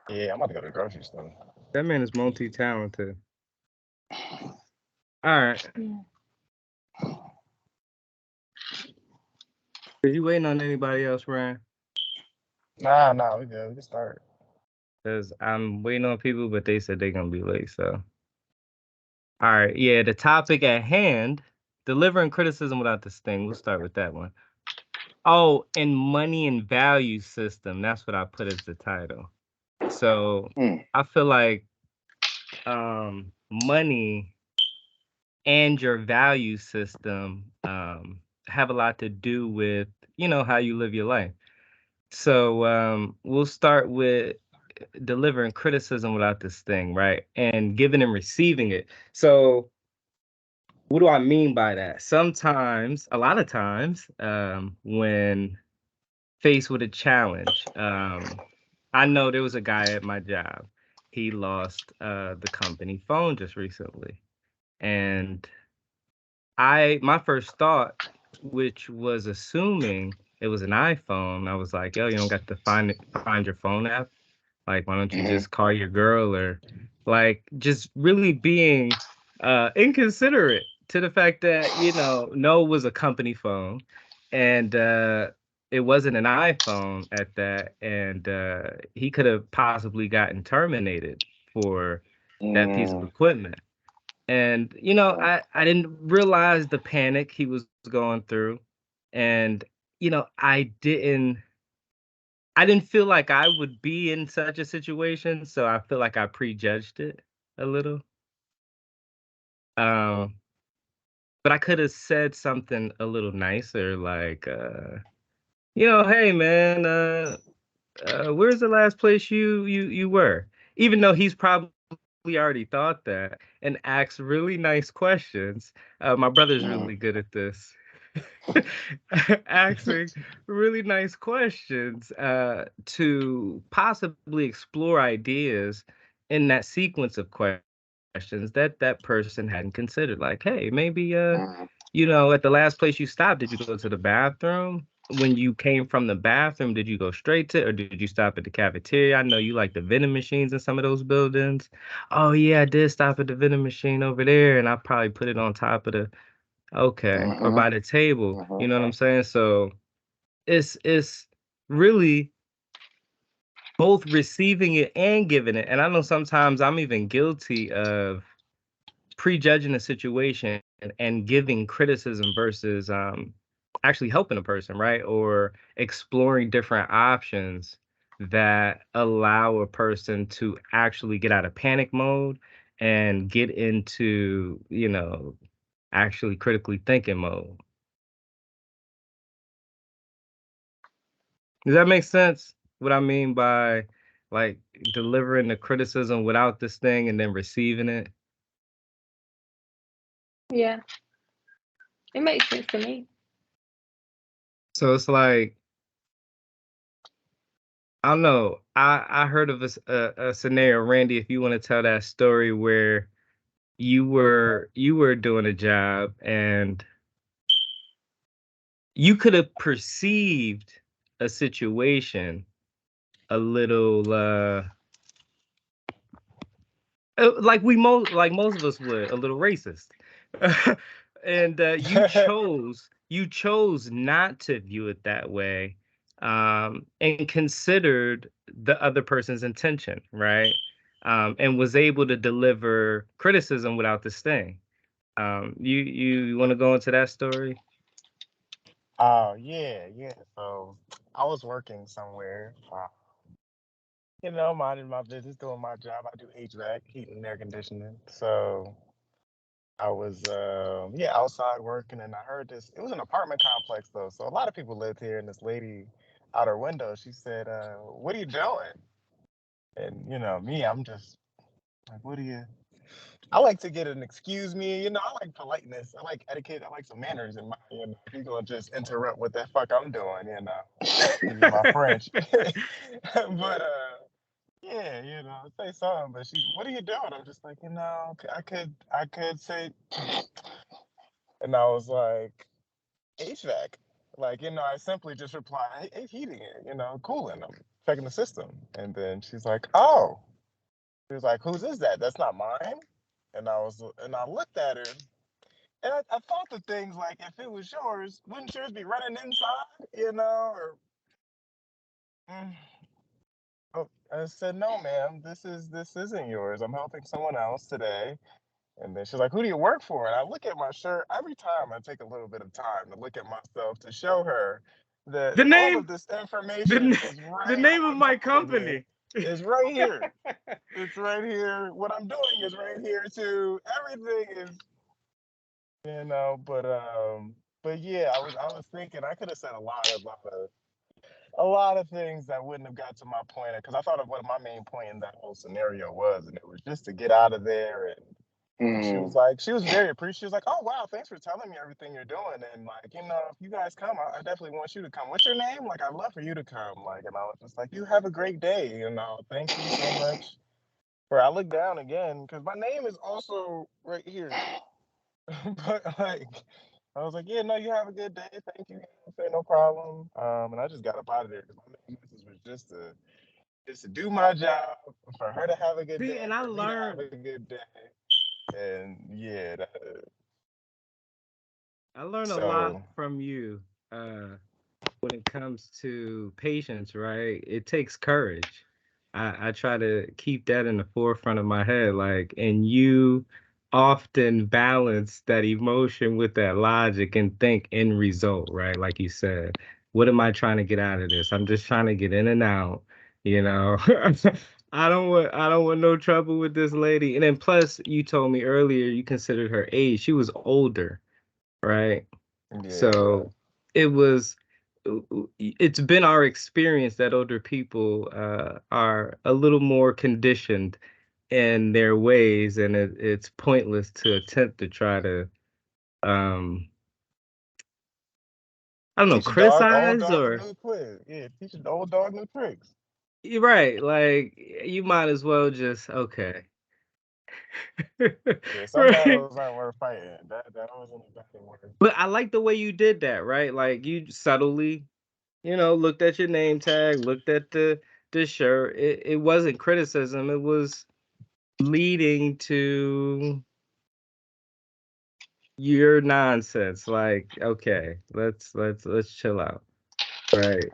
Yeah, I'm about to go to the grocery store. That man is multi-talented. All right. Are you waiting on anybody else, Ryan? Nah, we good. We can start. Because I'm waiting on people, but they said they're gonna be late. So, all right. Yeah, the topic at hand: delivering criticism without this thing. We'll start with that one. Oh, and money and value system. That's what I put as the title. So Mm. I feel like money and your value system have a lot to do with how you live your life. So we'll start with delivering criticism without this thing, right? And giving and receiving it. So what do I mean by that? Sometimes, a lot of times, when faced with a challenge, I know there was a guy at my job. He lost the company phone just recently, and my first thought, which was assuming it was an iPhone, I was like, yo, you don't got to find your phone app. Like, why don't you Hmm. just call your girl, or like just really being inconsiderate to the fact that, no, it was a company phone, and it wasn't an iPhone at that, and he could have possibly gotten terminated for that piece of Mm. equipment. And I didn't realize the panic he was going through, and I didn't feel like I would be in such a situation, so I feel like I prejudged it a little. Um, but I could have said something a little nicer, like, hey man, where's the last place you were? Even though he's probably already thought that and asks really nice questions. My brother's really Mm. good at this. Asking really nice questions to possibly explore ideas in that sequence of questions that person hadn't considered. Like, hey, maybe Mm. at the last place you stopped, did you go to the bathroom? When you came from the bathroom, did you go straight to, or did you stop at the cafeteria? I know you like the vending machines in some of those buildings. Oh yeah, I did stop at the vending machine over there, and I probably put it on top of the okay, or Hmm. by the table. Hmm. You know what I'm saying? So it's really both receiving it and giving it. And I know sometimes I'm even guilty of prejudging a situation and giving criticism versus actually helping a person, right? Or exploring different options that allow a person to actually get out of panic mode and get into, actually critically thinking mode. Does that make sense? What I mean by like delivering the criticism without this thing and then receiving it? Yeah, it makes sense to me. So it's like, I don't know. I heard of a scenario, Randy. If you want to tell that story where you were doing a job and you could have perceived a situation a little like most of us would, a little racist. And you chose not to view it that way, and considered the other person's intention, right? And was able to deliver criticism without this thing. You want to go into that story? Oh yeah. So I was working somewhere. Minding my business, doing my job. I do HVAC, heating and air conditioning. So I was outside working, and I heard this. It was an apartment complex though, so a lot of people lived here. And this lady out her window, she said, "What are you doing?" And me, I'm just like, "What are you?" I like to get an excuse me. I like politeness. I like etiquette. I like some manners in my. If you gonna just interrupt what the fuck I'm doing, excuse my French. But yeah, say something. But she, what are you doing? I'm just like, I could say, and I was like, HVAC. Like, I simply just reply, hey, heating it, cooling them, checking the system. And then she's like, oh, she was like, whose is that? That's not mine. And I looked at her, and I thought the things like, if it was yours, wouldn't yours be running inside, or, mm. Oh, I said, no, ma'am, this isn't yours. I'm helping someone else today. And then she's like, who do you work for? And I look at my shirt. Every time I take a little bit of time to look at myself to show her that The all of name, this the information n- is the right name of on my top of me. company. It's right here. It's right here. What I'm doing is right here too. Everything is, but yeah, I was thinking I could have said a lot of things that wouldn't have got to my point, because I thought of what my main point in that whole scenario was, and it was just to get out of there. And she was like, she was very appreciative. She was like, oh, wow, thanks for telling me everything you're doing. And like, if you guys come, I definitely want you to come. What's your name? Like, I'd love for you to come. Like, and I was just like, you have a great day. Thank you so much. I looked down again because my name is also right here. But like, I was like, yeah, no, you have a good day. Thank you. Say no problem. And I just got up out of there because my main message was just to do my job, for her to have a good See, day, and I for me to have learned a good day. And yeah, I learned a lot so from you when it comes to patience, right? It takes courage. I try to keep that in the forefront of my head, like, and you often balance that emotion with that logic and think end result, right? Like you said, what am I trying to get out of this? I'm just trying to get in and out, you know. I don't want no trouble with this lady. And then plus you told me earlier you considered her age. She was older, right? yeah, So it was it's been our experience that older people are a little more conditioned in their ways, and it's pointless to attempt to try to um I don't know, teach a old criticize dog a or new quiz. Yeah, teach an old dog new tricks. you're right, like you might as well just okay. Yeah, some Right. battles aren't worth fighting. That wasn't a battle worth. But I like the way you did that, right? Like you subtly, looked at your name tag, looked at the shirt. It wasn't criticism. It was leading to your nonsense. Like, okay, let's chill out. Right.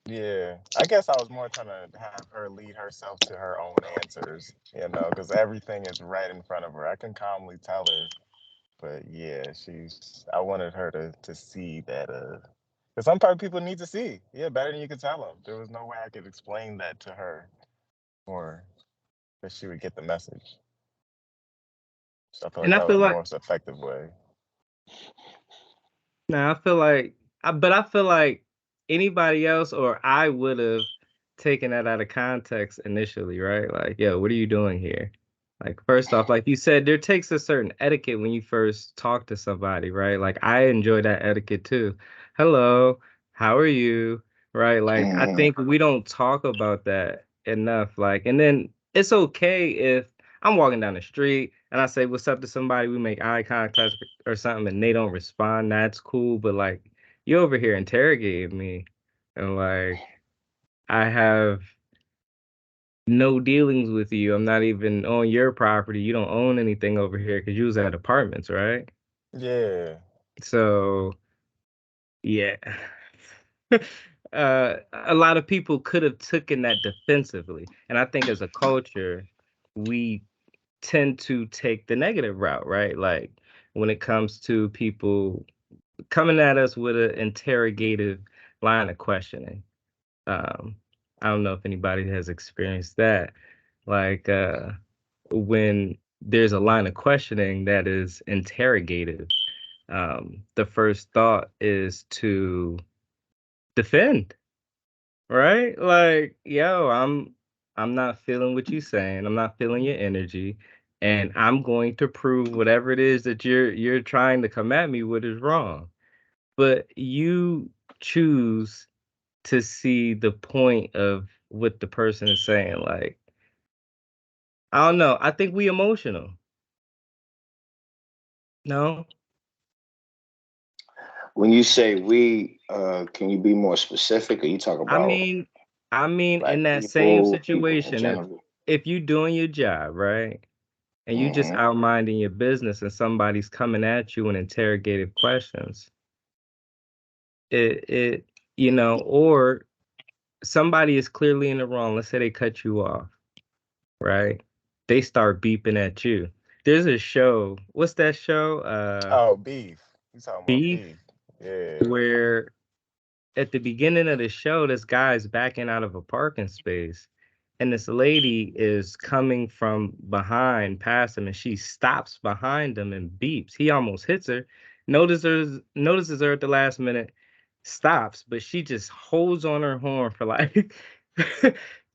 Yeah, I guess I was more trying to have her lead herself to her own answers, because everything is right in front of her. I can calmly tell her, but yeah, I wanted her to see that, because some part people need to see, yeah, better than you could tell them. There was no way I could explain that to her, or that she would get the message. So I feel like And I that was feel the like most effective way. now I feel like anybody else or I would have taken that out of context initially, right? Like, yo, what are you doing here? Like, first off, like you said, there takes a certain etiquette when you first talk to somebody, right? Like, I enjoy that etiquette too. Hello, how are you? Right? Like, I think we don't talk about that enough. Like, and then it's okay if I'm walking down the street and I say what's up to somebody, we make eye contact or something and they don't respond, that's cool. But like you over here interrogating me and like I have no dealings with you. I'm not even on your property. You don't own anything over here because you was at apartments, right? Yeah, So yeah. A lot of people could have taken that defensively. And I think as a culture, we tend to take the negative route, right? Like when it comes to people coming at us with an interrogative line of questioning. Um, I don't know if anybody has experienced that. Like when there's a line of questioning that is interrogative, the first thought is to defend, right? Like, yo, I'm not feeling what you're saying. I'm not feeling your energy, and I'm going to prove whatever it is that you're trying to come at me with is wrong. But you choose to see the point of what the person is saying. Like, I don't know. I think we emotional. No? When you say we, can you be more specific? Or you talk I about mean, I mean, in black that same people, people in situation, general? if you doing your job, right, and you just Hmm. out minding your business, and somebody's coming at you with interrogative questions, it or somebody is clearly in the wrong. Let's say they cut you off, right? They start beeping at you. There's a show. What's that show? Oh, beef. You talking about Beef, beef? Yeah. where at the beginning of the show, this guy's backing out of a parking space, and this lady is coming from behind past him, and she stops behind him and beeps. He almost hits her, notices her at the last minute, stops, but she just holds on her horn for like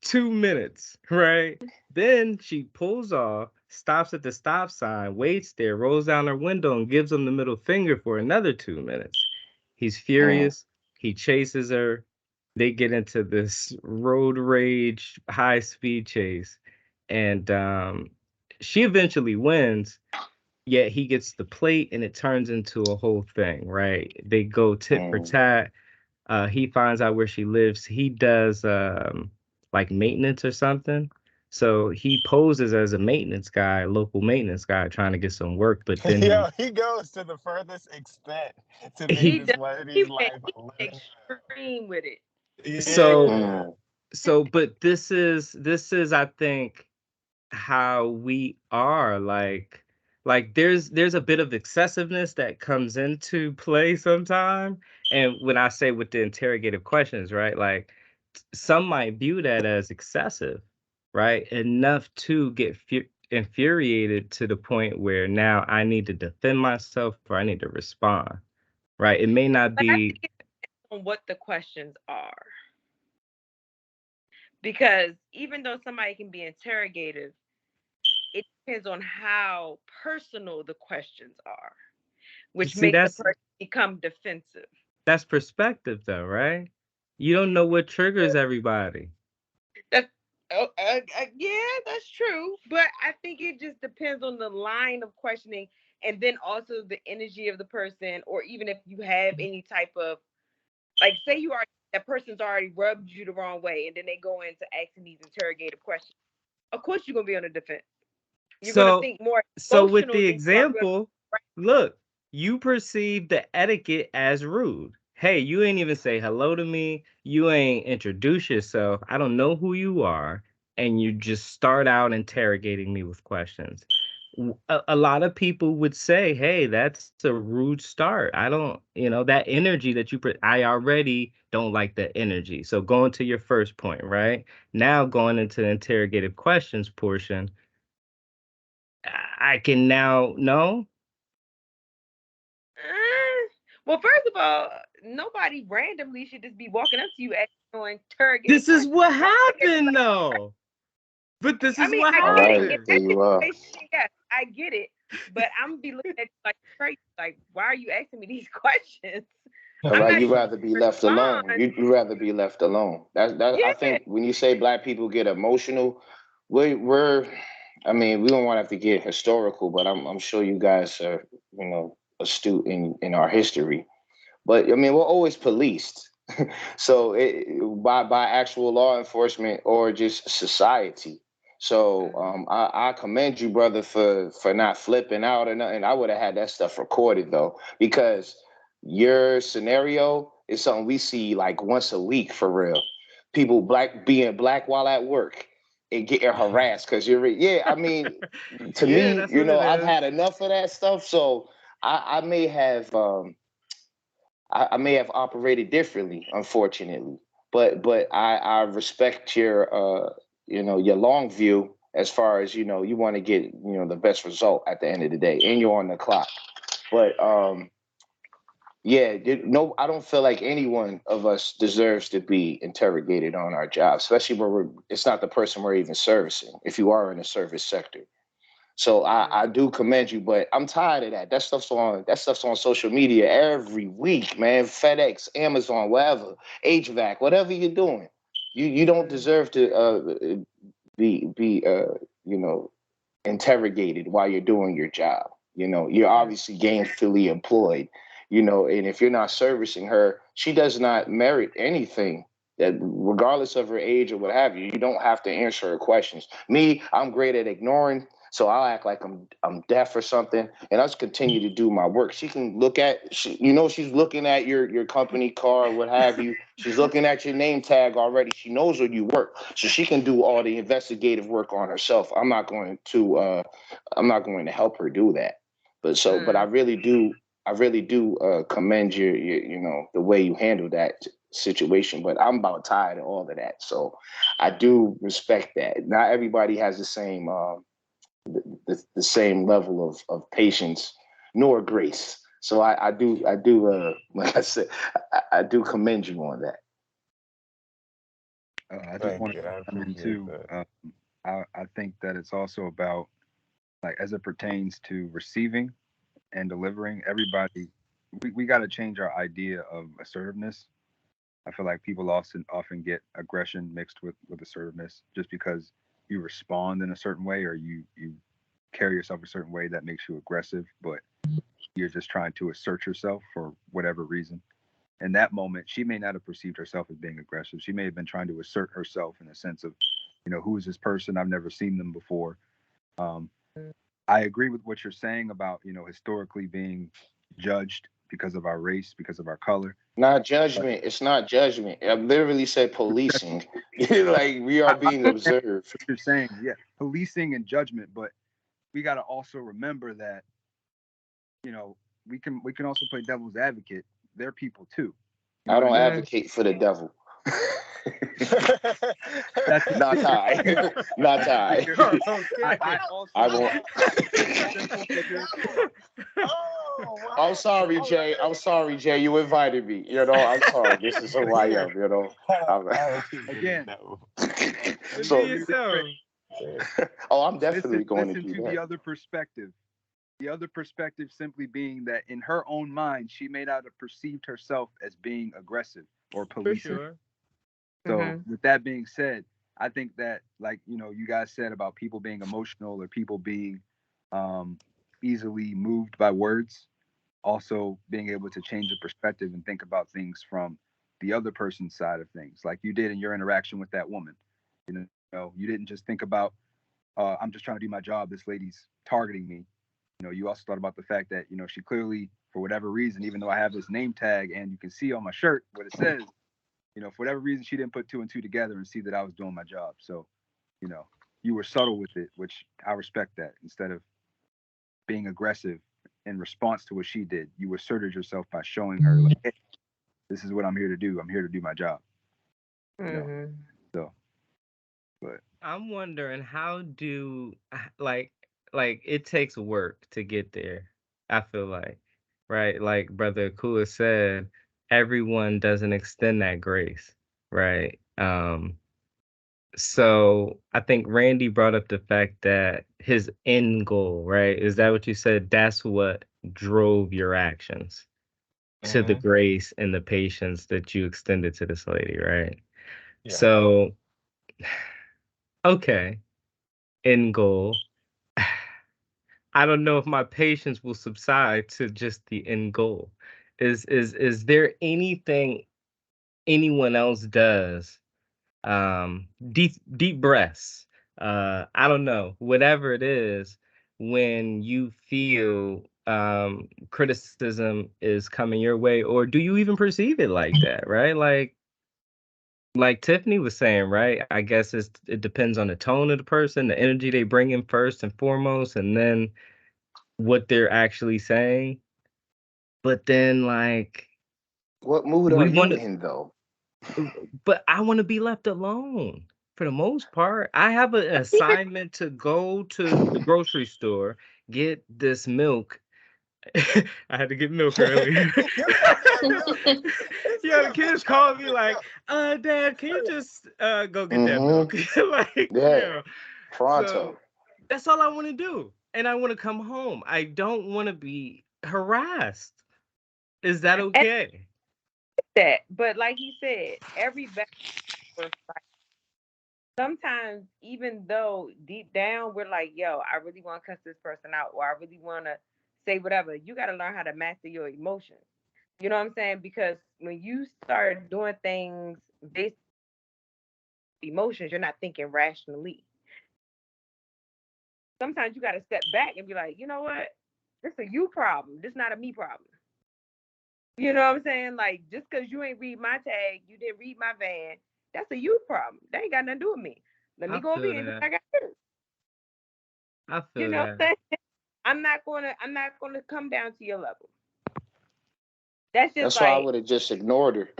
2 minutes, right? Then she pulls off, stops at the stop sign, waits there, rolls down her window, and gives him the middle finger for another 2 minutes. He's Mm, furious. He chases her. They get into this road rage, high speed chase, and she eventually wins. Yet he gets the plate, and it turns into a whole thing. Right? They go tit for mm, tat. He finds out where she lives. He does like maintenance or something. So he poses as a maintenance guy, local maintenance guy, trying to get some work. But then Yo, he goes to the furthest extent to make He he this does. He lady's went life a living hell. extreme with it. so Yeah. mm, but this is I think how we are like there's a bit of excessiveness that comes into play sometime. And when I say with the interrogative questions, right, like some might view that as excessive, right, enough to get infuriated to the point where now I need to defend myself or I need to respond, right? It may not But I be. think it's on what the questions are, because even though somebody can be interrogative, it depends on how personal the questions are, which See, makes the that's person become defensive. that's perspective though, right? You don't know what triggers everybody. That's yeah, that's true. But I think it just depends on the line of questioning, and then also the energy of the person, or even if you have any type of, like, say you are, that person's already rubbed you the wrong way, and then they go into asking these interrogative questions. Of course, you're gonna be on the defense. You're gonna So think more so with emotional the than you are gonna example, be look, you perceive the etiquette as rude. Hey, you ain't even say hello to me. You ain't introduce yourself. I don't know who you are. And you just start out interrogating me with questions. A lot of people would say, hey, that's a rude start. I don't, that energy that I already don't like that energy. So going to your first point, right? Now going into the interrogative questions portion, I can now know. Well, first of all, nobody randomly should just be walking up to you asking no interrogative This is questions. what I think happened, everybody. though. But this I is mean, what I all get it. right, In there that happened. you are. situation, yes, I get it. But I'm gonna be looking at you like crazy. Like, why are you asking me these questions? All I'm right, not you even rather be gonna left alone. respond. You rather be left alone. That I Yeah. think when you say black people get emotional, we're I mean, we don't want to have to get historical, but I'm sure you guys are, astute in our history. But I mean, we're always policed. So by actual law enforcement or just society. So I commend you, brother, for not flipping out or nothing. I would have had that stuff recorded though, because your scenario is something we see like once a week for real. People being black while at work and getting harassed because yeah. I mean, to Yeah, me, that's what it I've is. had enough of that stuff. So I may have. I may have operated differently, unfortunately. But I respect your your long view as far as you want to get the best result at the end of the day, and you're on the clock. But yeah, no, I don't feel like any one of us deserves to be interrogated on our job, especially where it's not the person we're even servicing. If you are in the service sector. So I Mhm. do commend you, but I'm tired of that. That stuff's on social media every week, man. FedEx, Amazon, whatever, HVAC, whatever you're doing. You don't deserve to be you know interrogated while you're doing your job. You're Mhm. obviously gainfully employed. and if you're not servicing her, she does not merit anything. That regardless of her age or what have you, you don't have to answer her questions. Me, I'm great at ignoring, so I'll act like I'm deaf or something, and I'll just continue to do my work. She can look at, she's looking at your company car or what have you. She's looking at your name tag already. She knows where you work, so she can do all the investigative work on herself. I'm not going to help her do that. But I really do commend the way you handle that situation. But I'm about tired of all of that, so I do respect that. Not everybody has the same level of patience nor grace. So I do like I said, I do commend you on that. I just Thank want you. I to come in appreciate too. that. I think that it's also about, like, as it pertains to receiving and delivering, everybody, we got to change our idea of assertiveness. I feel like people often get aggression mixed with assertiveness, just because you respond in a certain way, or you carry yourself a certain way that makes you aggressive, but you're just trying to assert yourself for whatever reason. In that moment, she may not have perceived herself as being aggressive. She may have been trying to assert herself in the sense of, who is this person? I've never seen them before. Um, I agree with what you're saying about, historically being judged because of our race, because of our color. Not But judgment. It's not judgment. I literally said policing. Like we are I being understand observed. what you're saying, yeah, policing and judgment, but we got to also remember that, you know, we can also play devil's advocate. They're people too. You know I what I don't mean? Mm. advocate for the devil. That's Not I. Not I. I I also won't. simple figure. Oh, I'm wow. sorry, Jay. I'm sorry, Jay. You invited me. I'm sorry. This is who I Again, am. I'm, I don't think the again, devil. But be so, reiterate. yourself. oh, I'm Listen, definitely going to listen do to that. the other perspective. The other perspective simply being that in her own mind, she may not have perceived herself as being aggressive or For policing. sure. So, Hmm. with that being said, I think that, like, you guys said about people being emotional or people being um, easily moved by words, also being able to change your perspective and think about things from the other person's side of things, like you did in your interaction with that woman. You didn't just think about, I'm just trying to do my job. This lady's targeting me. You also thought about the fact that, she clearly, for whatever reason, even though I have this name tag and you can see on my shirt what it says, for whatever reason, she didn't put two and two together and see that I was doing my job. So, you know, you were subtle with it, which I respect that. Instead of being aggressive in response to what she did, you asserted yourself by showing her, like, hey, this is what I'm here to do. I'm here to do my job. You know, Hmm. so, but I'm wondering how do like it takes work to get there. I feel like, right? Like Brother Kua said, everyone doesn't extend that grace, right? So I think Randy brought up the fact that his end goal, right? Is that what you said? That's what drove your actions to the Hmm. grace and the patience that you extended to this lady, right? Yeah. So, okay, end goal. I don't know if my patience will subside to just the end goal. Is there anything anyone else does? Deep breaths. I don't know, whatever it is, when you feel criticism is coming your way, or do you even perceive it like that, right? Like Tiffany was saying, right? I guess it depends on the tone of the person, the energy they bring in first and foremost, and then what they're actually saying. But then, like, What mood are we you want to, in, though? but I want to be left alone for the most part. I have an assignment to go to the grocery store, get this milk. I had to get milk earlier. You gotta get milk. It's Yeah, the milk. kids called me like, Dad, can you just go get that Mm-hmm. milk? Like, Yeah. yeah. Pronto. So that's all I want to do. And I want to come home. I don't want to be harassed. Is that And okay? that, but like he said, every battle for fight. Sometimes, even though deep down we're like, "Yo, I really want to cuss this person out," or "I really want to say whatever," you got to learn how to master your emotions. You know what I'm saying? Because when you start doing things based on emotions, you're not thinking rationally. Sometimes you got to step back and be like, you know what? This a you problem. This not a me problem. You know what I'm saying? Like, just because you ain't read my tag, you didn't read my van, that's a you problem. That ain't got nothing to do with me. Let me I go over feel here and do that. what I got to do. I You feel know that. what I'm saying? I'm not gonna come down to your level. That's just That's why I like, would have just ignored her.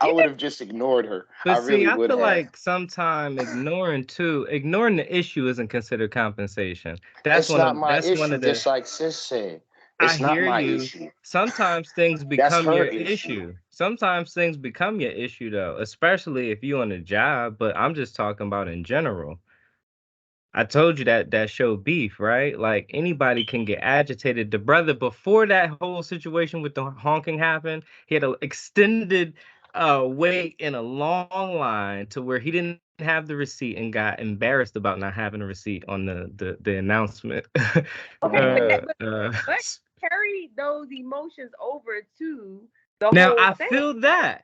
I yeah, would have just ignored her. I But see, really I would feel have. like sometimes ignoring the issue isn't considered compensation. That's It's one not of my that's one issue, of the just like sis said. I It's not hear my you. issue. Sometimes things That's become her your issue. issue. Sometimes things become your issue though, especially if you on a job, but I'm just talking about in general. I told you that show Beef, right? Like anybody can get agitated. The brother before that whole situation with the honking happened, he had an extended wait in a long line to where he didn't have the receipt and got embarrassed about not having a receipt on the announcement. okay, but Mhm. that but carry those emotions over to the Now whole I thing. feel that.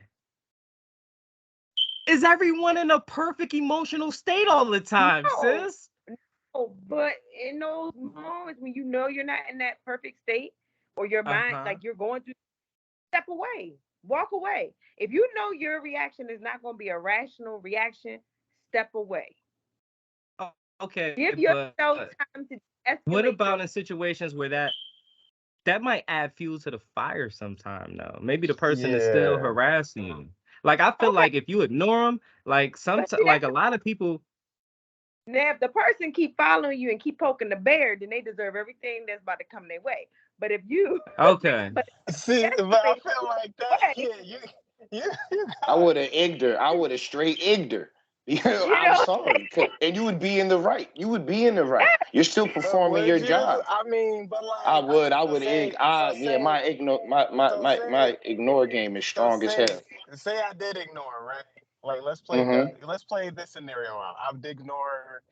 Is everyone in a perfect emotional state all the time, No, sis? no, but in those moments when you know you're not in that perfect state, or your mind, Uh-huh. like you're going through, step away, walk away. If you know your reaction is not going to be a rational reaction, step away. Okay, Give but yourself time to what escalate about your. in situations where that might add fuel to the fire sometime though. Maybe the person is still Yeah. harassing you. Like I feel Okay, like if you ignore them, like but sometimes see, like that's a lot of people. now if the person keep following you and keep poking the bear, then they deserve everything that's about to come their way. But if you, Okay. but See, but I escalate feel like that. away, Yeah, you I got would have egged her. I would have straight egged her. You know, you I'm know, sorry. And you would be in the right. You would be in the right. You're still But performing would your you? job. I mean, but I like, would. I so would egg. say, so Yeah, say, so say, my ignore game is so strong as say, hell. say I did ignore, right? Like, Mm-hmm. let's play this scenario out. I did ignore her,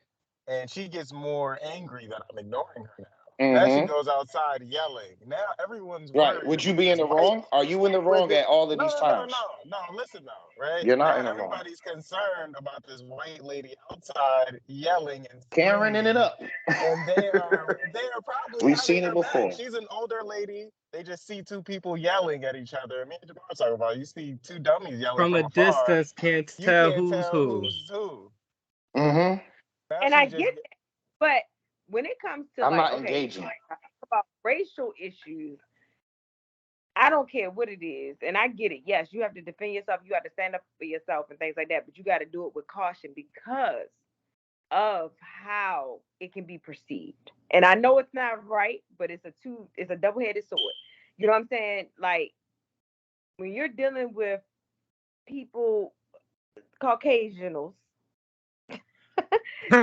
and she gets more angry that I'm ignoring her now. Now she Mm-hmm. goes outside yelling. Now everyone's Right. worried Would you about be in this the white. wrong? Are you in the With wrong it, at all of no, these no, no, times? no, no. Listen though, right You're not now in the wrong. everybody's concerned about this white lady outside yelling and Karen in it screaming, up. and they are probably. We've I mean, seen it imagine before. she's an older lady. They just see two people yelling at each other. Me and Jamar talking about. You see two dummies yelling From a from afar. distance can't You tell can't who's tell who. who's who. Mm-hmm. Now and I she just. get that. But when it comes to I'm like, not okay, engaging. about racial issues, I don't care what it is, and I get it. Yes, you have to defend yourself. You have to stand up for yourself and things like that. But you got to do it with caution because of how it can be perceived. And I know it's not right, but it's a double-headed sword. You know what I'm saying? Like when you're dealing with people, Caucasianals,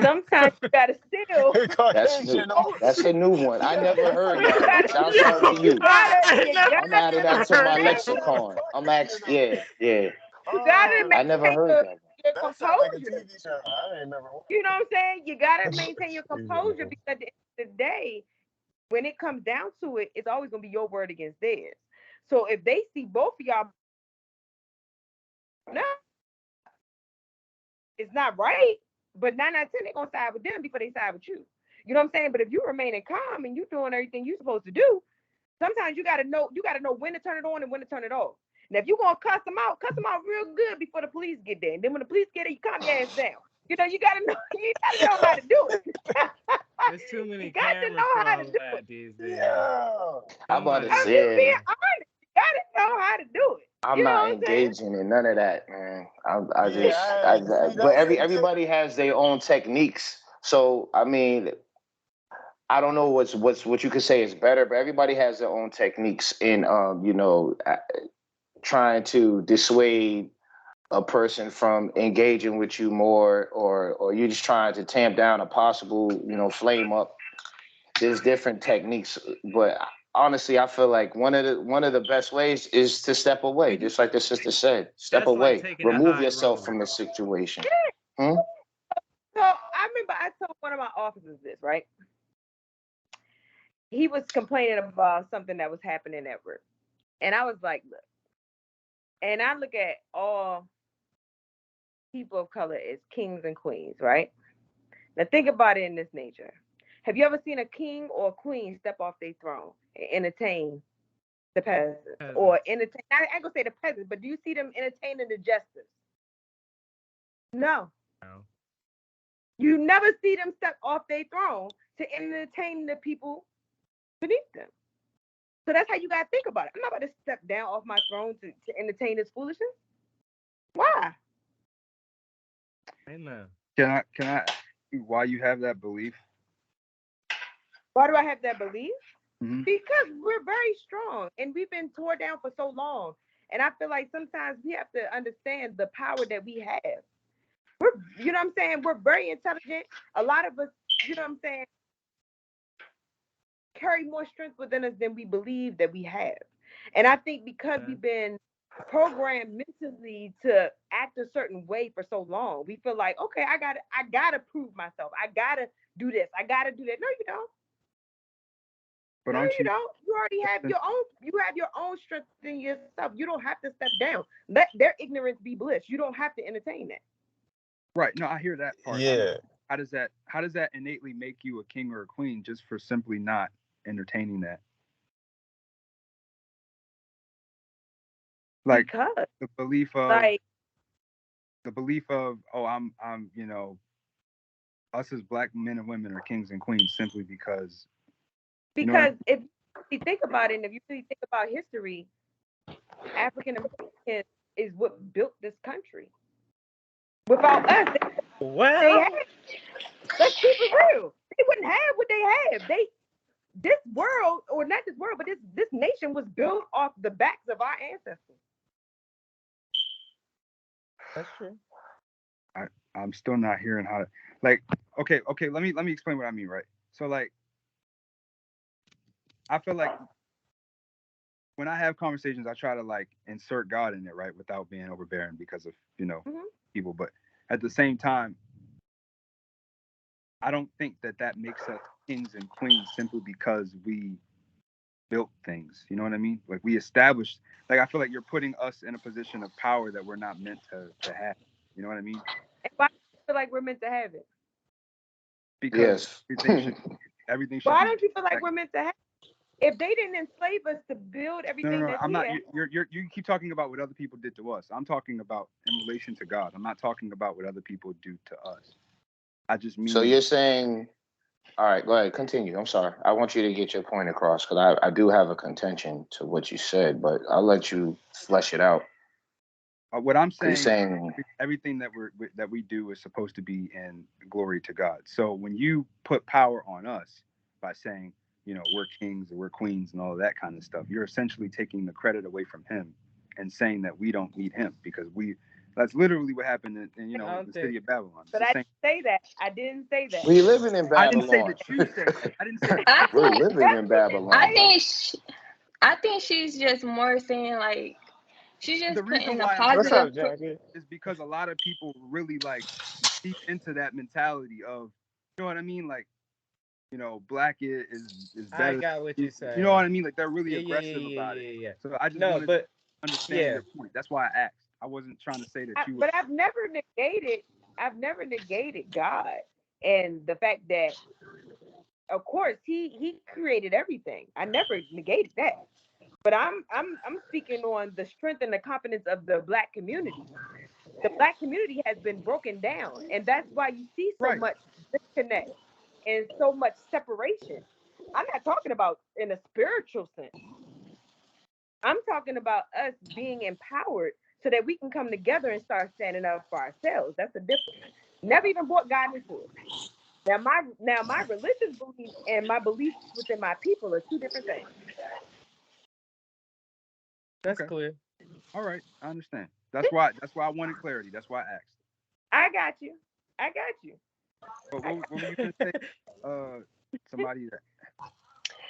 sometimes you gotta still That's new. Caucasian. oh, That's a new one. I Yeah, never that's a heard you new that one. one. gotta Shouts Yo, out to you. you I I'm gotta adding that never to my heard maintain that one. lexicon. Yeah, yeah. you gotta Oh, I never maintain heard your, that one. your that sounds like a composure. TV show. I ain't never You know what I'm saying? You gotta watched. maintain your Even composure because at the end of the day, when it comes down to it, it's always gonna be your word against theirs. So if they see both of y'all, no, it's not right. But 9 out of 10, they're gonna side with them before they side with you. You know what I'm saying? But if you remaining calm and you doing everything you're supposed to do, sometimes you gotta know when to turn it on and when to turn it off. Now if you gonna cuss them out real good before the police get there. And then when the police get there, you calm your ass down. You gotta know you gotta know how to do it. There's too You many got to cameras know for how to all do it. that these days. Yeah. I'm about to Somebody I'm got just being say, to. honest. You gotta know how to do it. I'm You know not what I'm saying? engaging in none of that, man. I just, Yeah. See, but that's it. everybody has their own techniques. So I mean, I don't know what you could say is better, but everybody has their own techniques in, trying to dissuade a person from engaging with you more, or you're just trying to tamp down a possible, flame up. There's different techniques, but honestly, I feel like one of the best ways is to step away, But you, just like the sister said. Step that's like away, taking a remove high yourself road. from the situation. Hmm? So I remember I told one of my officers this, right? He was complaining about something that was happening at work. And I was like, look, and I look at all people of color as kings and queens, right? Now think about it in this nature. Have you ever seen a king or a queen step off their throne and entertain the peasants? Or Peasants. entertain, I ain't gonna say the peasants, but do you see them entertaining the jesters? No. No. You never see them step off their throne to entertain the people beneath them. So that's how you gotta think about it. I'm not about to step down off my throne to entertain this foolishness. Why? Amen. Can I ask you why you have that belief? Why do I have that belief? Mm-hmm. Because we're very strong and we've been torn down for so long. And I feel like sometimes we have to understand the power that we have. We're, you know what I'm saying? We're very intelligent. A lot of us, you know what I'm saying, carry more strength within us than we believe that we have. And I think because Okay. we've been programmed mentally to act a certain way for so long, we feel like, okay, I gotta prove myself. I gotta do this. I gotta do that. No, you don't. But No, aren't you you? don't. You already have your own. You have your own strength in yourself. You don't have to step down. Let their ignorance be bliss. You don't have to entertain that. Right. No, I hear that part. Yeah. How does that innately make you a king or a queen just for simply not entertaining that? Like Because, the belief of like, oh, I'm us as black men and women are kings and queens simply because you know what I because if you think about it, and if you really think about history, African Americans is what built this country. Without us, they Well, had. Let's keep it real. They wouldn't have what they have. This world, or not this world, but this nation was built off the backs of our ancestors. that's true. I'm still not hearing how to like okay, let me explain what I mean, right? So like I feel like when I have conversations, I try to like insert God in it, right, without being overbearing because of Mhm. people. But at the same time, I don't think that makes us kings and queens simply because we built things. You know what I mean? Like we established. Like I feel like you're putting us in a position of power that we're not meant to have. You know what I mean? And why do you feel like we're meant to have it? Because Yes. everything should Why be don't you feel like we're respected. meant to have it? If they didn't enslave us to build No, no, everything no. that's I'm not. here, You keep talking about what other people did to us. I'm talking about in relation to God. I'm not talking about what other people do to us. I just So mean you're saying, all right, go ahead, continue. I'm sorry. I want you to get your point across because I do have a contention to what you said, but I'll let you flesh it out. what I'm Because you're saying. saying, Everything that we do is supposed to be in glory to God. So when you put power on us by saying, we're kings or we're queens and all of that kind of stuff, you're essentially taking the credit away from Him and saying that we don't need Him because that's literally what happened in I don't the think. city of Babylon. It's but the I same. didn't say that. I didn't say that. we living in I didn't say Babylon. that you said that. I didn't say that. I We're think living in I Babylon, bro. think I think she's just more saying like she's The just reason putting a why I'm What's positive. up, Jackie? is because a lot of people really like deep into that mentality of, you know what I mean? Like, black is I better. got what you're You know what saying. I mean? Like they're really Yeah, yeah, yeah, aggressive yeah, about it. yeah, yeah. So I just No, wanted to but understand yeah, your point. That's why I asked. I wasn't trying to say that you were. But I've never negated. I've never negated God and the fact that, of course, He created everything. I never negated that. But I'm speaking on the strength and the confidence of the Black community. The Black community has been broken down, and that's why you see so Right. much disconnect and so much separation. I'm not talking about in a spiritual sense. I'm talking about us being empowered so that we can come together and start standing up for ourselves. That's the difference. Never even brought God into it. Now my religious beliefs and my beliefs within my people are two different things. that's Okay. clear. All right. I understand. That's why I wanted clarity. That's why I asked. I got you. I got you. But I what were you gonna say? Somebody that.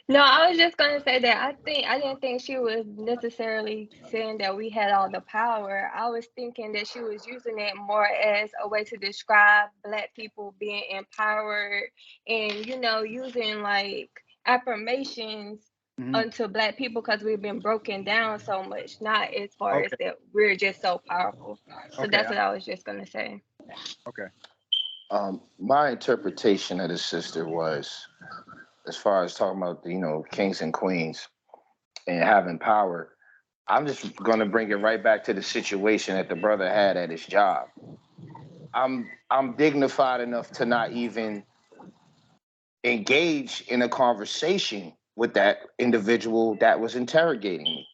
No, I was just gonna say that I didn't think she was necessarily saying that we had all the power. I was thinking that she was using it more as a way to describe Black people being empowered and using like affirmations Mhm. onto Black people because we've been broken down so much, not as far as Okay. that we're just so powerful. So Okay. that's what I was just gonna say. Okay. My interpretation of the sister was, as far as talking about kings and queens and having power. I'm just gonna bring it right back to the situation that the brother had at his job. I'm dignified enough to not even engage in a conversation with that individual that was interrogating me.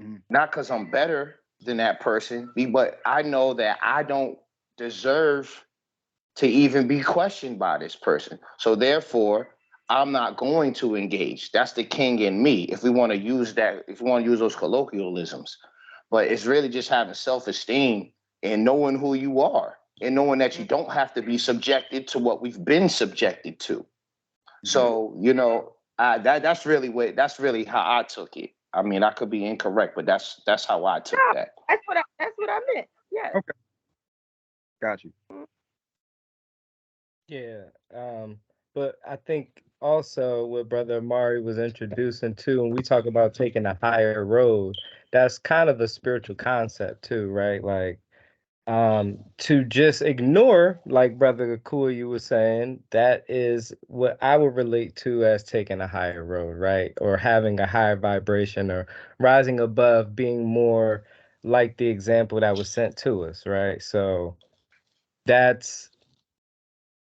Mhm. Not because I'm better than that person, but I know that I don't deserve to even be questioned by this person. So therefore, I'm not going to engage. That's the king in me. If we want to use that, if we want to use those colloquialisms, but it's really just having self-esteem and knowing who you are and knowing that you don't have to be subjected to what we've been subjected to. Mhm. So, that's really how I took it. I mean, I could be incorrect, but that's how I took No, that. that's what I meant. Yeah. Okay. Got you. Yeah. But I think also what Brother Amari was introducing too, when we talk about taking a higher road, that's kind of a spiritual concept too, right? Like to just ignore, like Brother Cool you was saying, that is what I would relate to as taking a higher road, right? Or having a higher vibration or rising above, being more like the example that was sent to us, right? So that's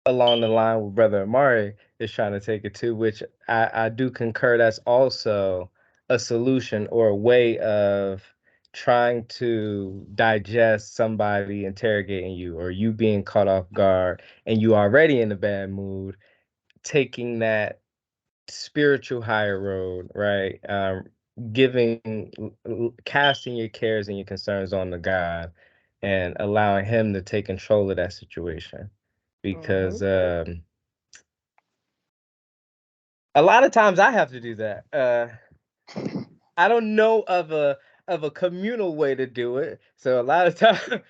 along the line with Brother Amari is trying to take it to, which I do concur that's also a solution or a way of trying to digest somebody interrogating you or you being caught off guard and you already in a bad mood, taking that spiritual higher road, right? Casting your cares and your concerns on the God and allowing him to take control of that situation because a lot of times I have to do that. I don't know of a communal way to do it, so a lot of times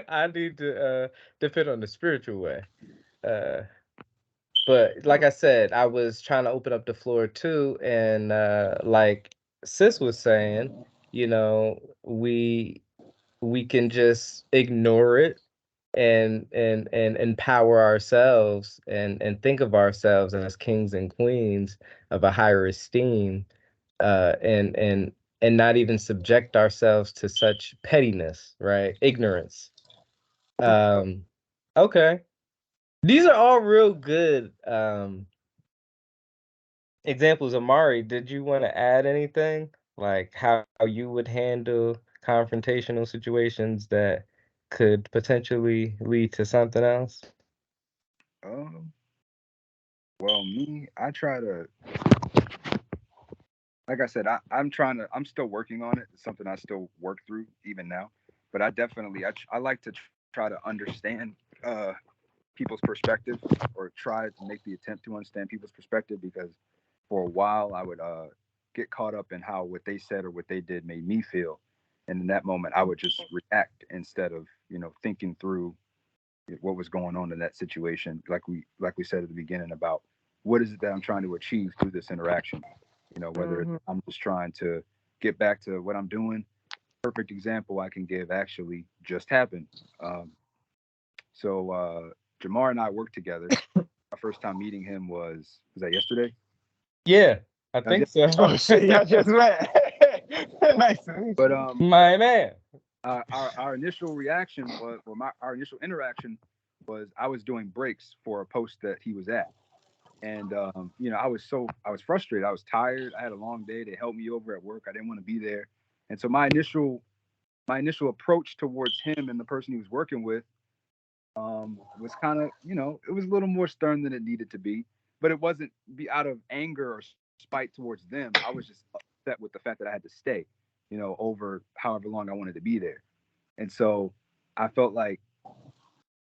I need to depend on the spiritual way. Uh, but like I said, I was trying to open up the floor too, and like Sis was saying, you know, we can just ignore it and empower ourselves and think of ourselves as kings and queens of a higher esteem and not even subject ourselves to such pettiness, right? Ignorance. Okay, these are all real good examples. Amari, did you want to add anything, like how you would handle confrontational situations that could potentially lead to something else? Um. Well, me, I try to, like I said, I'm still working on it. It's something I still work through even now. But I definitely, I like to try to understand people's perspective or try to make the attempt to understand people's perspective because for a while I would get caught up in how what they said or what they did made me feel. And in that moment, I would just react instead of, thinking through what was going on in that situation. Like we said at the beginning about what is it that I'm trying to achieve through this interaction. Whether Mm-hmm. I'm just trying to get back to what I'm doing. Perfect example I can give actually just happened. Um, so Jamar and I worked together. Our first time meeting him was that yesterday? Yeah, I That was think so. Oh shit, y'all just met. Nice to meet But you. My man. our initial reaction was, or our initial interaction was, I was doing breaks for a post that he was at, and I was frustrated. I was tired. I had a long day. They helped me over at work. I didn't want to be there, and so my initial approach towards him and the person he was working with was kind of, it was a little more stern than it needed to be, but it wasn't be out of anger or spite towards them. I was just upset with the fact that I had to stay, over however long I wanted to be there. And so I felt like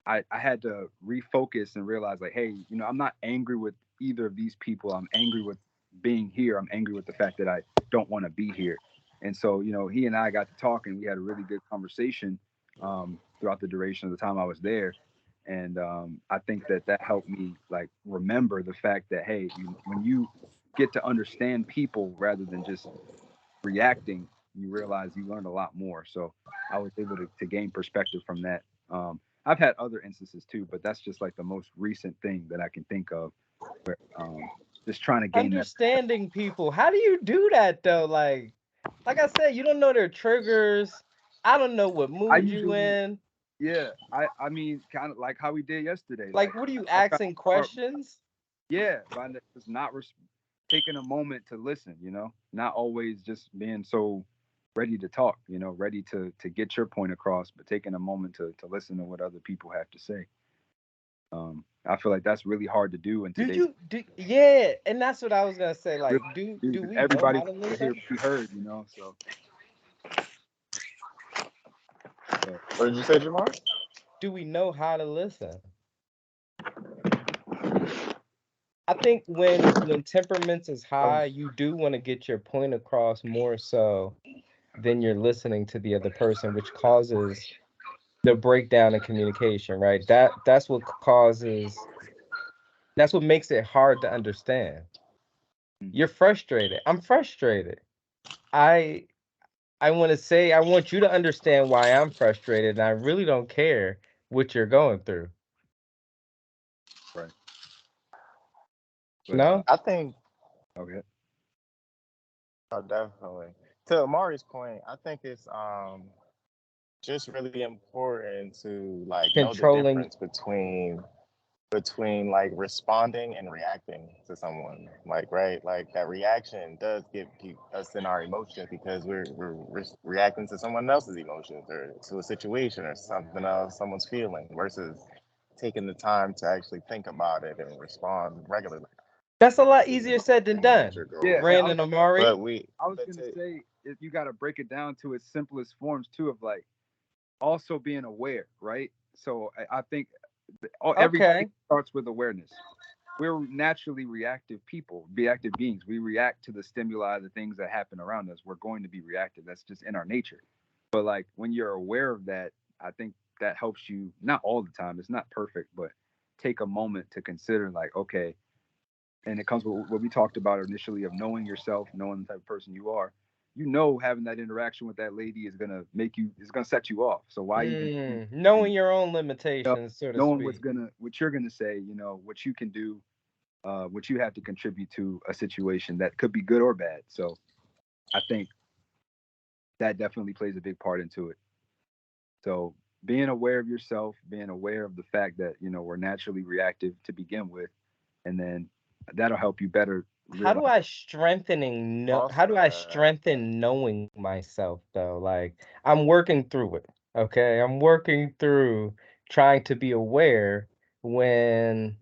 I had to refocus and realize, like, hey, I'm not angry with either of these people. I'm angry with being here. I'm angry with the fact that I don't want to be here. And so, he and I got to talking. We had a really good conversation throughout the duration of the time I was there. And I think that helped me like remember the fact that, hey, when you get to understand people rather than just reacting, you realize you learn a lot more. So I was able to gain perspective from that. I've had other instances too, but that's just like the most recent thing that I can think of where just trying to gain that. Understanding people. How do you do that though? Like I said, you don't know their triggers. I don't know what I mood you usually, in. yeah, I mean, kind of like how we did yesterday. Like, Like what are you I try to asking start, questions? yeah, by just not taking a moment to listen. Not always just being so ready to talk. Ready to get your point across, but taking a moment to listen to what other people have to say. I feel like that's really hard to do in Do today's. you do yeah, and that's what I was gonna say. Really, Like, do because we know everybody how to wants to hear listen? be heard. So, but What did you say, Jamar? Do we know how to listen? I think when temperaments is Um, high, you do want to get your point across more so than you're listening to the other person, which causes the breakdown in communication, right? That's what makes it hard to understand. mm, You're frustrated. I'm frustrated. I I want to say I want you to understand why I'm frustrated, and I really don't care what you're going through. right. But No? I think, okay. oh, definitely. To Amari's point, I think it's just really important to like know the Controlling. difference between like responding and reacting to someone, like, right, like that reaction does get us in our emotions because we're reacting to someone else's emotions or to a situation or something else someone's feeling versus taking the time to actually think about it and respond regularly. That's a lot This is easier said than what done. your goal Yeah, is. and Brandon Amari. But we I was but gonna to say if you got to break it down to its simplest forms too, of like also being aware, right? So I think everything Okay. starts with awareness. We're naturally reactive people, reactive beings. We react to the stimuli, the things that happen around us. We're going to be reactive. That's just in our nature. But like when you're aware of that, I think that helps you not all the time. It's not perfect, but take a moment to consider like, okay, and it comes with what we talked about initially of knowing yourself, knowing the type of person you are. Having that interaction with that lady is gonna set you off. So why even Knowing your own know, limitations, so to knowing speak. what you're gonna say, what you can do, what you have to contribute to a situation that could be good or bad. So I think that definitely plays a big part into it. So being aware of yourself, being aware of the fact that we're naturally reactive to begin with, and then that'll help you better How do realize. I strengthening no how also do I strengthen knowing myself though? Like I'm working through it. Okay? I'm working through trying to be aware when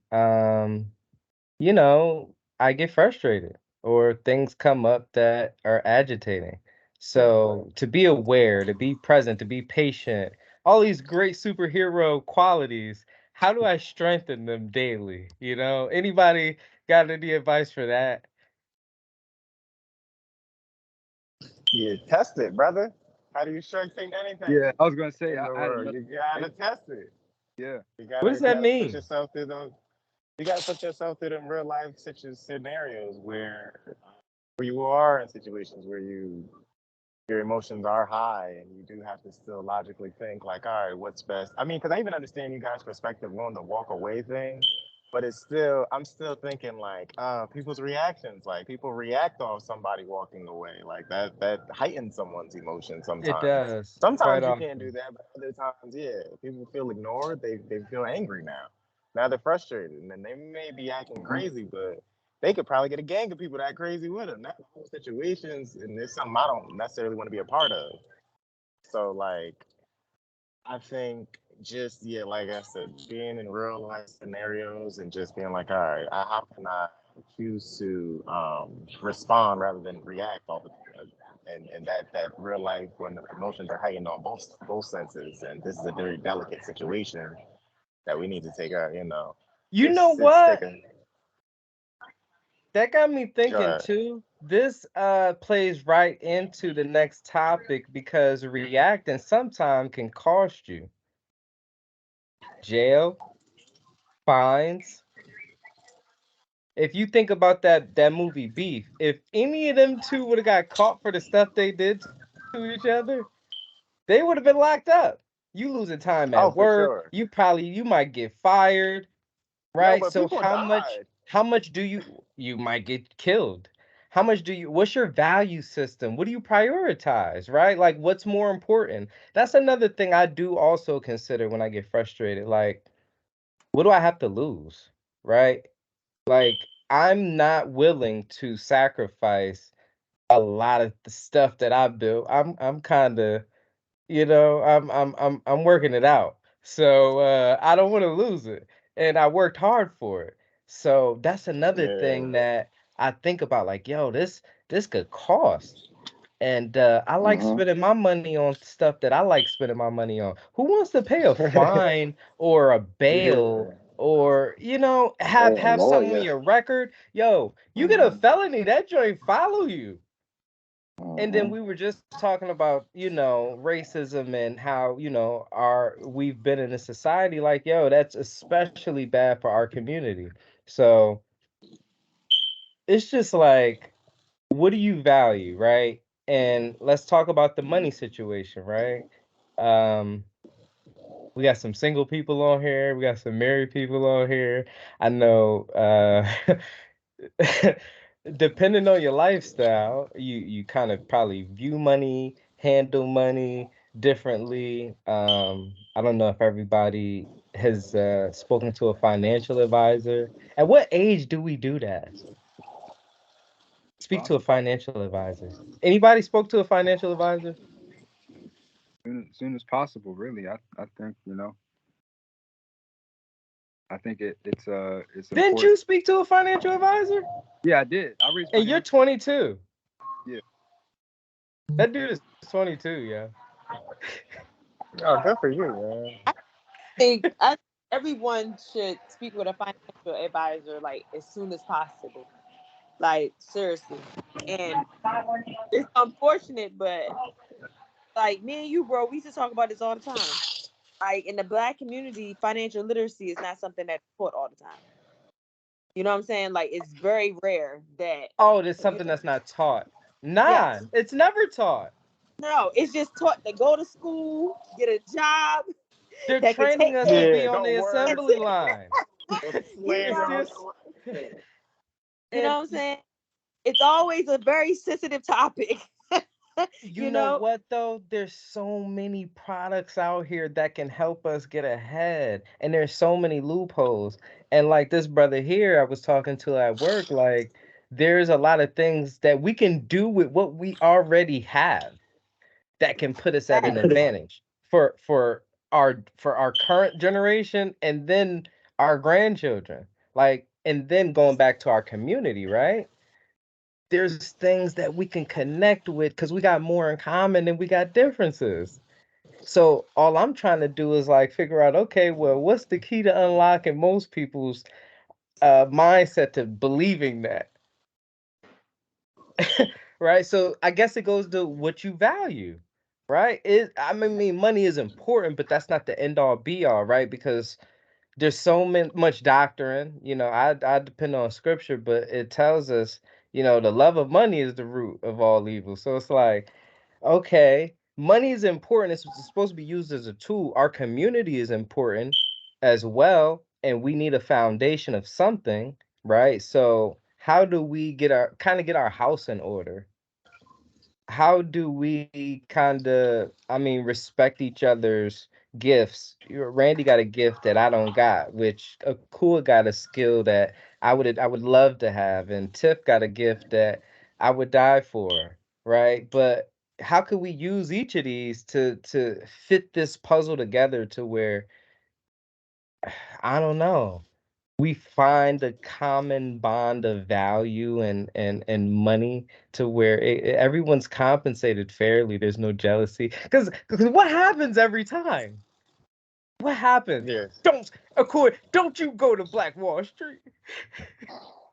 I get frustrated or things come up that are agitating. So to be aware, to be present, to be patient, all these great superhero qualities, how do I strengthen them daily? Anybody got any advice for that? you test it, brother. How do you strengthen anything Yeah, I was gonna say in the I had world? another. You gotta test it. Yeah, You What gotta does you that gotta put mean? yourself through those. You gotta put yourself through them real life scenarios where you are in situations where your emotions are high and you do have to still logically think like, all right, what's best? I mean, because I even understand you guys' perspective on the walk away thing, but I'm still thinking like, people's reactions, like people react off somebody walking away, like that heightens someone's emotions It sometimes. does quite Sometimes you can't do often. that, but other times, yeah, people feel ignored. They feel angry now. Now they're frustrated, and then they may be acting mhm. crazy, but they could probably get a gang of people that crazy with them. That's whole situations, and it's something I don't necessarily want to be a part of. So, like, I think just yeah, like I said, being in real life scenarios and just being like, all right, how can I choose to respond rather than react all the time? And that real life when the emotions are heightened on both senses, and this is a very delicate situation that we need to take out. You know It's what? taking. That got me Go thinking ahead. too. This plays right into the next topic because reacting sometimes can cost you jail, fines, If you think about that movie Beef, if any of them two would have got caught for the stuff they did to each other, they would have been locked up. You losing time Oh, at for work. sure. You might get fired, No, right? but So people died. how much do you might get killed? How much what's your value system? What do you prioritize, right? Like what's more important? That's another thing I do also consider when I get frustrated. Like, what do I have to lose? Right? Like I'm not willing to sacrifice a lot of the stuff that I built. I'm kind of, I'm working it out. So I don't want to lose it. And I worked hard for it. So that's another Yeah. thing that I think about, like, yo, this could cost. And I like Mm-hmm. spending my money on stuff that I like spending my money on. Who wants to pay a fine or a bail Yeah. or, Pay a have something on lawyer. your record? Yo, you get a Mm-hmm. felony, that joint follow you. And then Mm-hmm. we were just talking about, racism and how, we've been in a society like, yo, that's especially bad for our community. So it's just like, what do you value, right? And let's talk about the money situation, right? Um, we got some single people on here, we got some married people on here. I know depending on your lifestyle, you kind of probably view money, handle money differently. I don't know if everybody has spoken to a financial advisor. At what age do we do that? Speak to a Possible. financial advisor. Anybody spoke to a financial advisor? Soon as possible, really. I think, I think it's Didn't important. you speak to a financial advisor? Yeah, I did. I raised my And you're hand. 22. Yeah. That dude is 22, yeah. Oh, good for you, man. I everyone should speak with a financial advisor like as soon as possible. Like seriously. And it's unfortunate, but like me and you, bro, we used to talk about this all the time. Like in the black community, financial literacy is not something that's taught all the time. You know what I'm saying? Like it's very rare that Oh, there's you something that's not taught. Nah, yes. it's never taught. No, it's just taught to go to school, get a job They're that can training take us to care of be Yeah, on don't the work. assembly line. Go you slave It's your know. just, hustle. You know and what I'm saying? It's always a very sensitive topic. you you know know? what though? There's so many products out here that can help us get ahead, and there's so many loopholes. And like this brother here, I was talking to at work, like there's a lot of things that we can do with what we already have that can put us at an advantage for our current generation and then our grandchildren. Like, and then going back to our community, right? There's things that we can connect with because we got more in common than we got differences. So all I'm trying to do is like figure out, okay, well, what's the key to unlocking most people's mindset to believing that, right? So I guess it goes to what you value, right? I mean, money is important, but that's not the end all be all, right? Because there's so much doctrine. I depend on scripture, but it tells us, the love of money is the root of all evil. So it's like, okay, money is important. It's supposed to be used as a tool. Our community is important as well, and we need a foundation of something, right? So how do we get our house in order? How do we respect each other's gifts? Randy got a gift that I don't got, which Akua got a skill that I would love to have, and Tiff got a gift that I would die for, right? But how could we use each of these to fit this puzzle together to where I don't know, we find a common bond of value and money to where everyone's compensated fairly. There's no jealousy. Because what happens every time? What happens? Yes. Don't you go to Black Wall Street.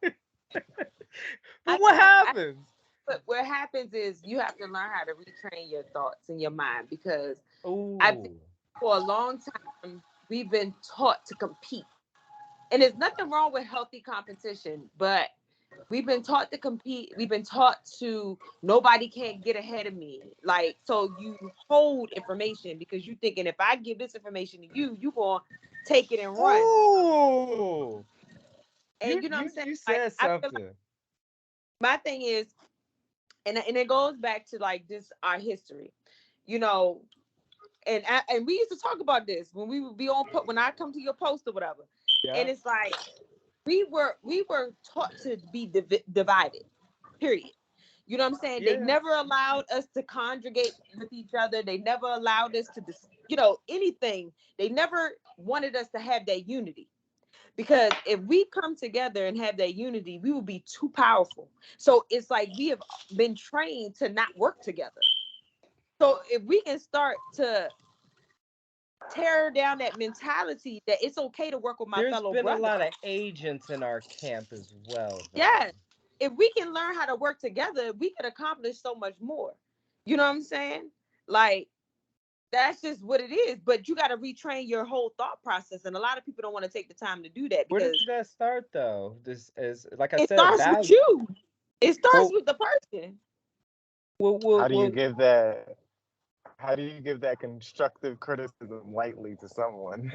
But I what think happens? but what happens is you have to learn how to retrain your thoughts in your mind because I think Oh, for a long time we've been taught to compete. And there's nothing wrong with healthy competition, but we've been taught to compete. We've been taught to nobody can't get ahead of me. Like, so you hold information because you thinking if I give this information to you, you gonna take it and run. Oh, And you know what I'm saying? you Like, said I feel like something. my thing is, and it goes back to like this our history, you know. And we used to talk about this when we would be on when I come to your post or whatever. Yeah. And it's like we were taught to be divided. Period. You know what I'm saying? They Yeah. never allowed us to conjugate with each other. They never allowed us to anything. They never wanted us to have that unity. Because if we come together and have that unity, we will be too powerful. So it's like we have been trained to not work together. So if we can start to tear down that mentality that it's okay to work with my There's fellow been a brother. lot of agents in our camp as well, though. Yeah. If we can learn how to work together, we can accomplish so much more. You know what I'm saying? Like, that's just what it is. But you got to retrain your whole thought process. And a lot of people don't want to take the time to do that Where because does that start, though? This is, like I it said, starts with value. you. It starts Well, with the person. How do you well, give that? How do you give that constructive criticism lightly to someone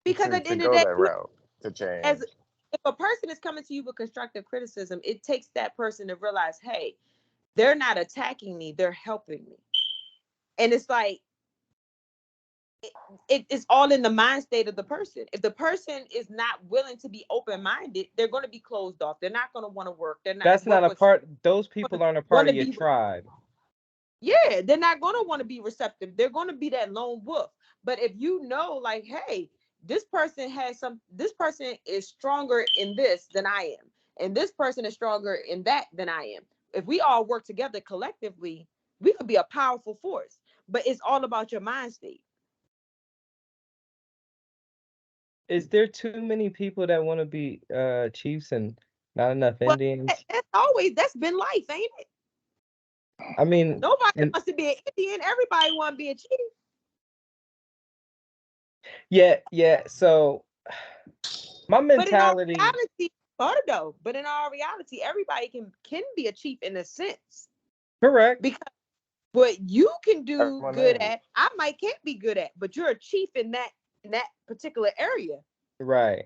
Because at the to end of go the day, that route to as change? if a person is coming to you with constructive criticism, it takes that person to realize, hey, they're not attacking me, they're helping me. And it's like it's all in the mind state of the person. If the person is not willing to be open-minded, they're going to be closed off. They're not going to want to work. They're not that's not work a with part. Those people aren't a part want of to your be. tribe. Yeah, they're not going to want to be receptive. They're going to be that lone wolf. But if you know, like, hey, this person is stronger in this than I am, and this person is stronger in that than I am. If we all work together collectively, we could be a powerful force. But it's all about your mind state. Is there too many people that want to be chiefs and not enough Well, Indians? that's been life, ain't it? I mean, Nobody and wants to be an Indian. Everybody want to be a chief. yeah. So my But in our mentality, reality, hold though. But in our reality, everybody can be a chief in a sense. correct. Because what you can do Everyone good is. at, I might can't be good at, but you're a chief in that particular area. Right.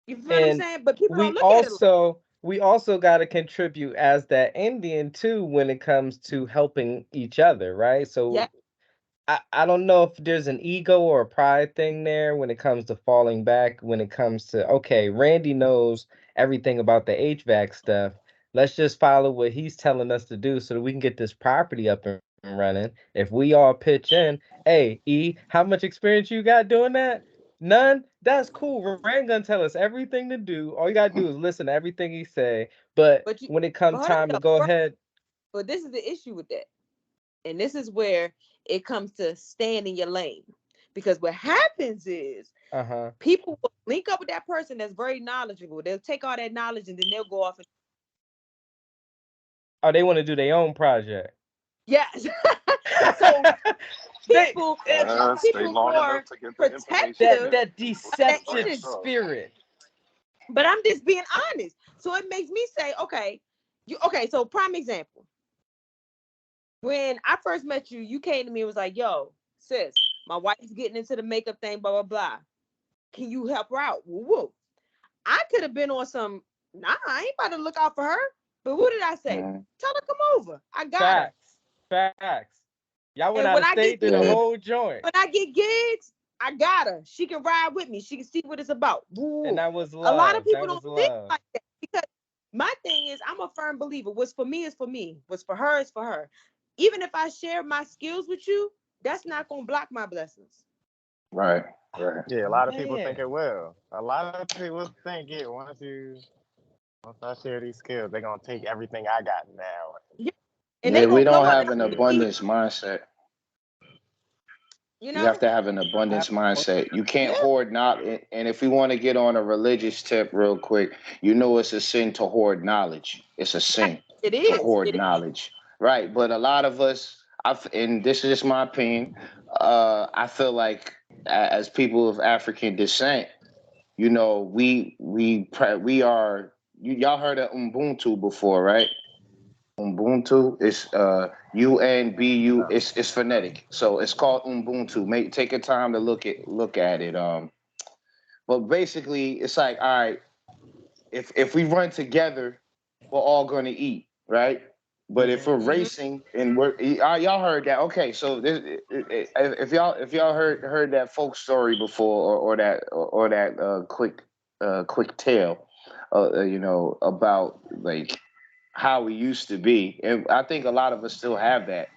You feel what I'm And saying? But people don't we look at it like also we also got to contribute as that Indian too when it comes to helping each other, right? yeah. So I don't know if there's an ego or a pride thing there when it comes to falling back, when it comes to, okay, Randy knows everything about the HVAC stuff. Let's just follow what he's telling us to do so that we can get this property up and running. If we all pitch in, hey, E, how much experience you got doing that? None? That's cool. Rand gonna tell us everything to do. All you gotta do is listen to everything he say. But But you when it comes but hold time to up go though. ahead, But this is the issue with that. And this is where it comes to staying in your lane. Because what happens is uh-huh. people will link up with that person that's very knowledgeable. They'll take all that knowledge and then they'll go off and Oh, they want to do their own project. yes. So they people Stay people who long are enough to get the information. protective that of that deceptive energy. spirit. But I'm just being honest. So it makes me say, okay, so prime example. When I first met you, you came to me and was like, yo, sis, my wife's getting into the makeup thing, blah, blah, blah. Can you help her out? Woo woo. I could have been on some, nah, I ain't about to look out for her. But what did I say? Tell her come over. I got her. Facts. Y'all went And out of state, did a Yeah. whole joint. when I get gigs, I got her. She can ride with me. She can see what it's about. Woo And woo. that was A lot of love. people That was don't think love. like that because my thing is I'm a firm believer. What's for me is for me. What's for her is for her. Even if I share my skills with you, that's not gonna block my blessings. Right. Yeah, a lot of people think Man. it will. A lot of people think it once I share these skills, they're gonna take everything I got now. Yeah. And Yeah, they we gonna don't come up have and an see, abundance mindset. you You have know? to have an abundance mindset. You can't Yeah, hoard knowledge. And if we want to get on a religious tip real quick, you know it's a sin to hoard knowledge. It's a sin it to is. hoard It is. knowledge, right? But a lot of us, and this is just my opinion, I feel like as people of African descent, we are y'all heard of Ubuntu before, right? Ubuntu is UNBU. It's phonetic, so it's called Ubuntu. Take your time to look at it. But basically, it's like, all right, if we run together, we're all going to eat, right? But if we're Mhm. racing and y'all heard that, okay? So if y'all heard that folk story before, or that quick tale, about like how we used to be, and I think a lot of us still have that.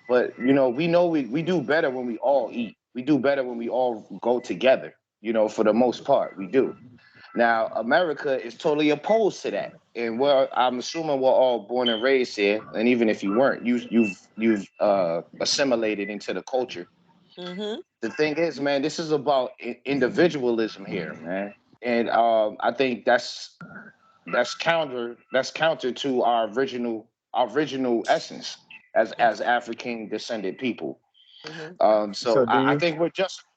But we do better when we all eat. We do better when we all go together. For the most part, we do. Now, America is totally opposed to that, and I'm assuming we're all born and raised here, and even if you weren't, you've assimilated into the culture. Mhm. The thing is, man, this is about individualism here, man, and I think that's counter to our original essence as African descended people. Mhm. So So do I you? think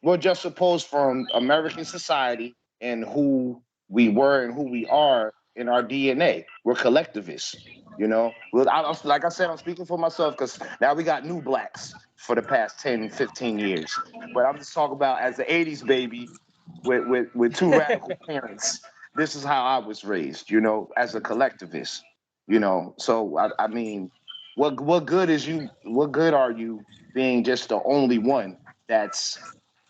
we're just supposed from American society and who we were and who we are in our DNA. We're collectivists. Well, like I said, I'm speaking for myself because now we got new blacks for the past 10, 15 years. But I'm just talking about as the 80s baby with two radical parents. This is how I was raised, as a collectivist. So I mean, what good are you being just the only one that's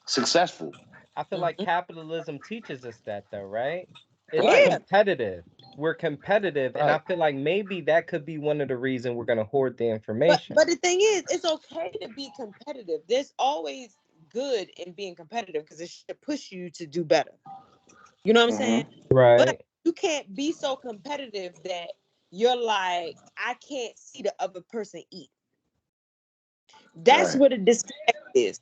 successful? I feel like Mhm. capitalism teaches us that though, right? It's Right, Yeah. competitive. We're competitive, and I right. feel like maybe that could be one of the reasons we're gonna hoard the But information. but the thing is, it's okay to be competitive. There's always good in being competitive because it should push you to do better. You know what I'm saying? Mm-hmm. But Right. you can't be so competitive that you're like, I can't see the other person eat. That's Right, what a disconnect is.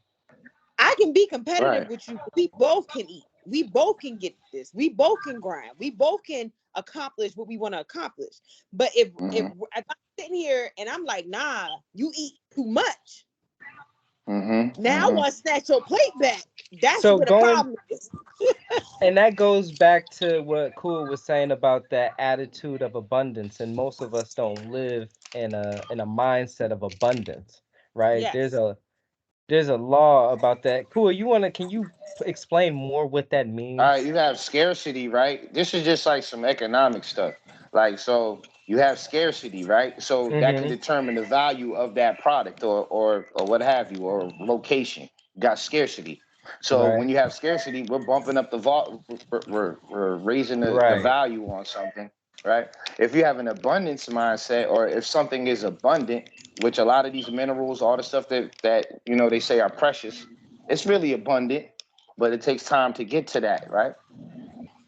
I can be competitive right. with you. We both can eat. We both can get this. We both can grind. We both can accomplish what we want to accomplish. But if Mm-hmm. if I'm sitting here and I'm like, nah, you eat too much. Mm-hmm. Now I Mm-hmm. want to snatch your plate back. That's So where the going problem is. and that goes back to what Cool was saying about that attitude of abundance, and most of us don't live in a mindset of abundance, right? There's Yes. a law about that. Cool, can you explain more what that All right, means? you have scarcity, right? This is just like some economic stuff. Like, so you have scarcity, right? So that can Mm-hmm. determine the value of that product, or what have you, or location. You got scarcity. So Right. when you have scarcity, we're bumping up the we're raising the Right. value on something, right? If you have an abundance mindset, or if something is abundant, which a lot of these minerals, all the stuff that they say are precious, it's really abundant, but it takes time to get to that, right?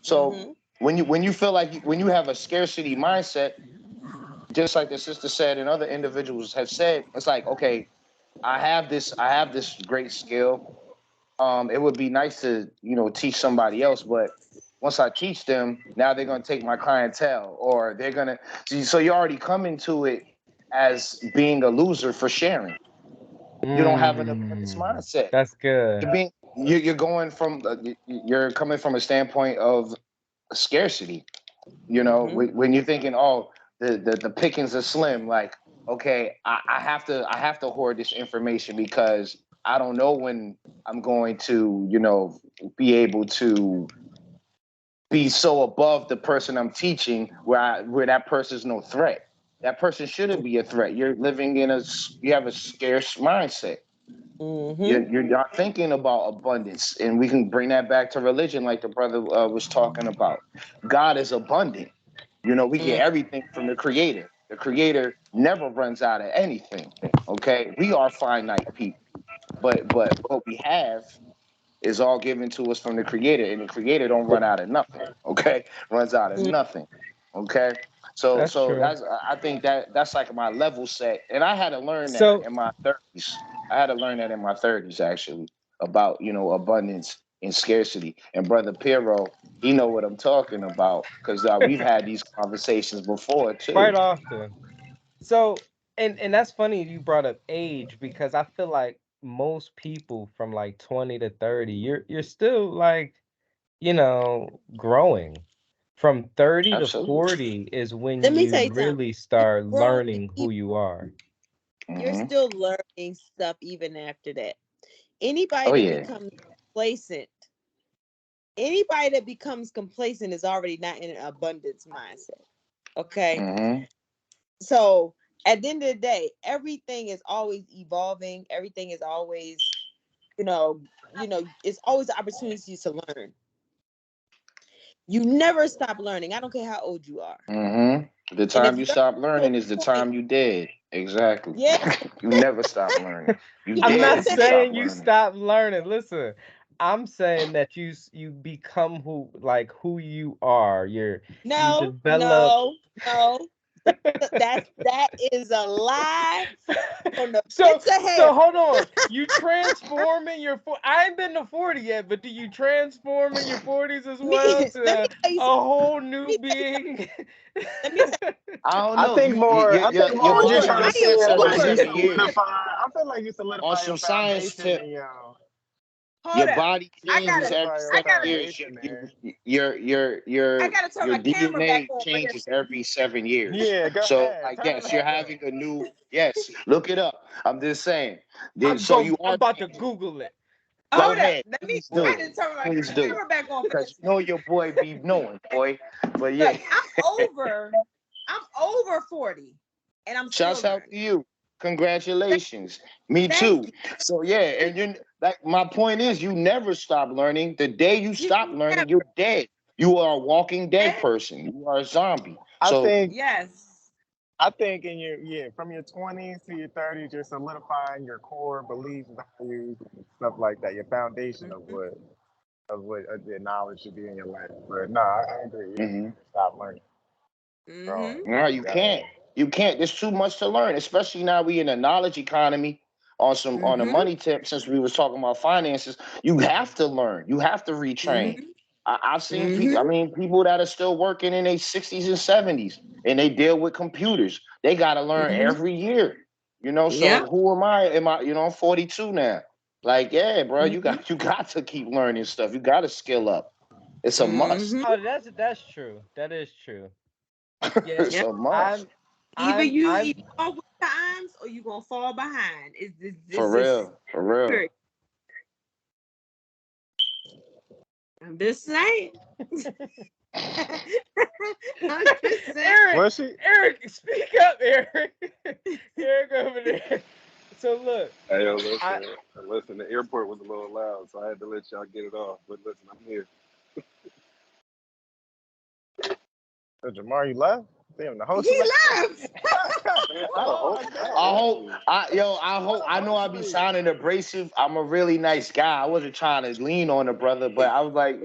So Mm-hmm. when you feel like when you have a scarcity mindset, just like the sister said and other individuals have said, it's like, okay, I have this great skill. It would be nice to teach somebody else, but once I teach them, now they're gonna take my clientele, or they're gonna. So you already come into it as being a loser for sharing. You don't have an abundance Mm, mindset. that's good. You're going from you're coming from a standpoint of scarcity. Mm-hmm. When you're thinking, oh, the pickings are slim, like, okay, I have to hoard this information because I don't know when I'm going to be able to be so above the person I'm teaching, where that person's no threat. That person shouldn't be a threat. You have a scarce mindset. Mm-hmm. You're not thinking about abundance, and we can bring that back to religion, like the brother was talking about. God is abundant. We get everything from the Creator. The Creator never runs out of anything. Okay, we are finite people, but what we have is all given to us from the Creator, and the Creator don't run out of nothing. Okay, runs out of nothing. Okay, so That's so true. that's I think that's like my level set, and I had to learn that So in my 30s. I had to learn that in my 30s actually, about abundance and scarcity. And brother Piero, he know what I'm talking about because we've had these conversations before too. quite often. So and that's funny you brought up age because I feel like most people from like 20 to 30, you're still like growing. From 30 to Absolutely. 40 is when Let me you tell you something. really start Growing, learning who you are. you're Hmm. still learning stuff even after that. Oh Anybody that yeah. becomes complacent, anybody that becomes complacent is already not in an abundance mindset. Okay. Hmm. So at the end of the day, everything is always evolving. Everything is always, you know, it's always opportunities to learn. You never stop learning. I don't care how old you are. Hmm. The And if time you you're stop to a learning is the point, time you dead. Exactly. yeah, You never stop learning. You you know I'm what not I'm dead if you saying? stop saying you learning. stop learning. Listen, I'm saying that you become who you are. You No, develop. no, no. That is a lie from the so pits of so hell. hold on. You transform in your I ain't been to 40 yet, but do you transform in your 40s as well Me, let to me tell you a something. whole Let new me tell you something. being? Let me tell I don't I know. think You, more. I your think your more. What you're Uber. body trying to I say am is resets every like Uber. you 7 years. solidify. I feel like you On solidify your some science foundation tip, and your Hold up. body I changes gotta every solidify your I seven gotta years. foundation there. I gotta turn Your my camera back DNA on for this. changes every 7 years. Yeah, go So ahead. like Turn it yes, you're back up. having a new yes. Look it up. I'm just saying. So you I'm are about to changing. Google it. Go Hold up. ahead. Let me Please I do. had to turn my Please do. camera back on for Because this. you know your boy be knowing, boy. But Look, yeah. I'm over 40 and I'm still Shouts out to learning. you. Thank, Congratulations. Me thank too. you. So yeah, and you like my point is you never stop learning. The day you You stop never learning, you're dead. You are a walking dead said person. You are a zombie. I So think. yes. I think in from your 20s to your 30s, you're solidifying your core beliefs, values, and stuff like that. Your foundation of Mhm. what the knowledge should be in your life. But no, I agree. You mhm. never stop learning, Mhm. growing. No, you can't. Definitely. You can't. There's too much to learn, especially now we in a knowledge economy on a Mhm. money tip since we was talking about finances. You have to learn. You have to retrain. Mhm. I've seen people, I Mhm. mean, people that are still working in their 60s and 70s and they deal with computers. They gotta learn Mhm. every year. So Yep. who am I? I'm 42 now. Like, yeah, bro, you Mhm. got you got to keep learning stuff. You gotta skill up. It's a must. Mhm. Oh, that's true. That is true. Yeah, It's Yep. a must. I'm Either I'm you I'm evolve with times or you gonna fall behind. For It's just real. For real. period. I'm just saying. I'm just saying. Eric, Was she? Eric, speak up, Eric. Eric over there. So look, Hey, yo, I listen. The airport was a little loud, so I had to let y'all get it off. But listen, I'm here. So Jamar, you left? Damn, the host He left. left. Man, how the Oh, host? How the I damn. host hope leave? I know I Host be leave. sounding abrasive. I'm a really nice guy. I wasn't trying to lean on the brother, but I was like,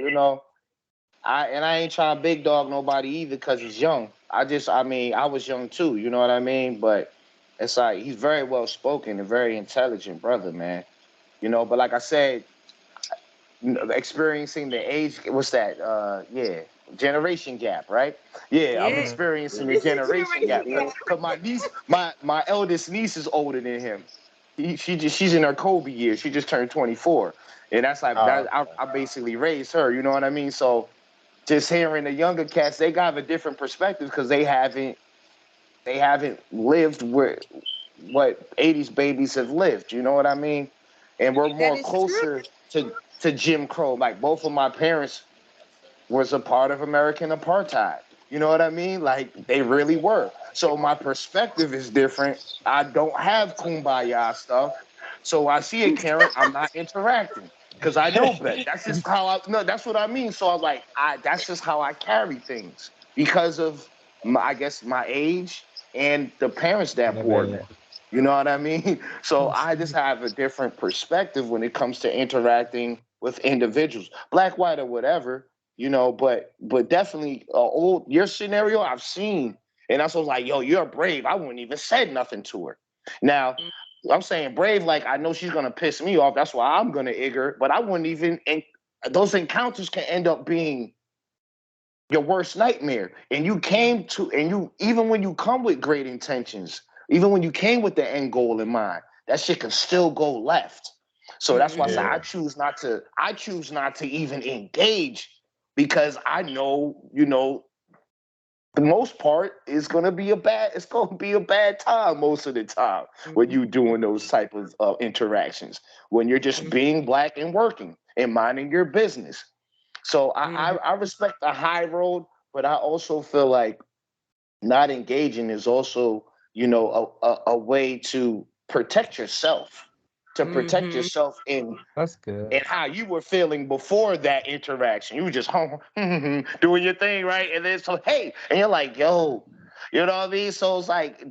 I ain't trying to big dog nobody either because he's young. I mean, I was young too, you know what I mean? But it's like he's very well spoken and very intelligent brother, man. But like I said, experiencing the age, what's that? Yeah, generation gap, right? Yeah, I'm Yeah. mhm. experiencing the It's a generation generation gap gap. because my eldest niece is older than him. She's in her Kobe year. She just turned 24, and that's like Oh, that. I basically raised her. You know what I mean? So just hearing the younger cats, they got a different perspective because they haven't lived where what 80s babies have lived. You know what I mean? And we're That more is true. closer to Jim Crow. Like both of my parents was a part of American apartheid. You know what I mean? Like they really were. So my perspective is different. I don't have kumbaya stuff. So I see a Karen, I'm not interacting because I know okay. better. That's just how I no, that's what I mean. So I'm like, that's just how I carry things because of I guess my age and the parents that bore me. Innovative. You know what I mean? So I just have a different perspective when it comes to interacting with individuals, black, white, or whatever. But definitely old your scenario I've seen, and that's what I was like, yo, you're brave. I wouldn't even said nothing to her. Now I'm saying brave, like I know she's gonna piss me off. That's why I'm gonna egg her, but I wouldn't even. And those encounters can end up being your worst nightmare. And you even when you come with great intentions, even when you came with the end goal in mind, that shit can still go left. So that's why I say Mm-hmm. Yeah. I choose not to even engage because I know, the most part is it's gonna be a bad time most of the time when you doing those type of interactions, when you're just being black and working and minding your business. So I respect the high road, but I also feel like not engaging is also, a way to protect yourself, in That's good. and how you were feeling before that interaction. You were just doing your thing, right? And then so hey, and you're like, yo, you know what I mean? So it's like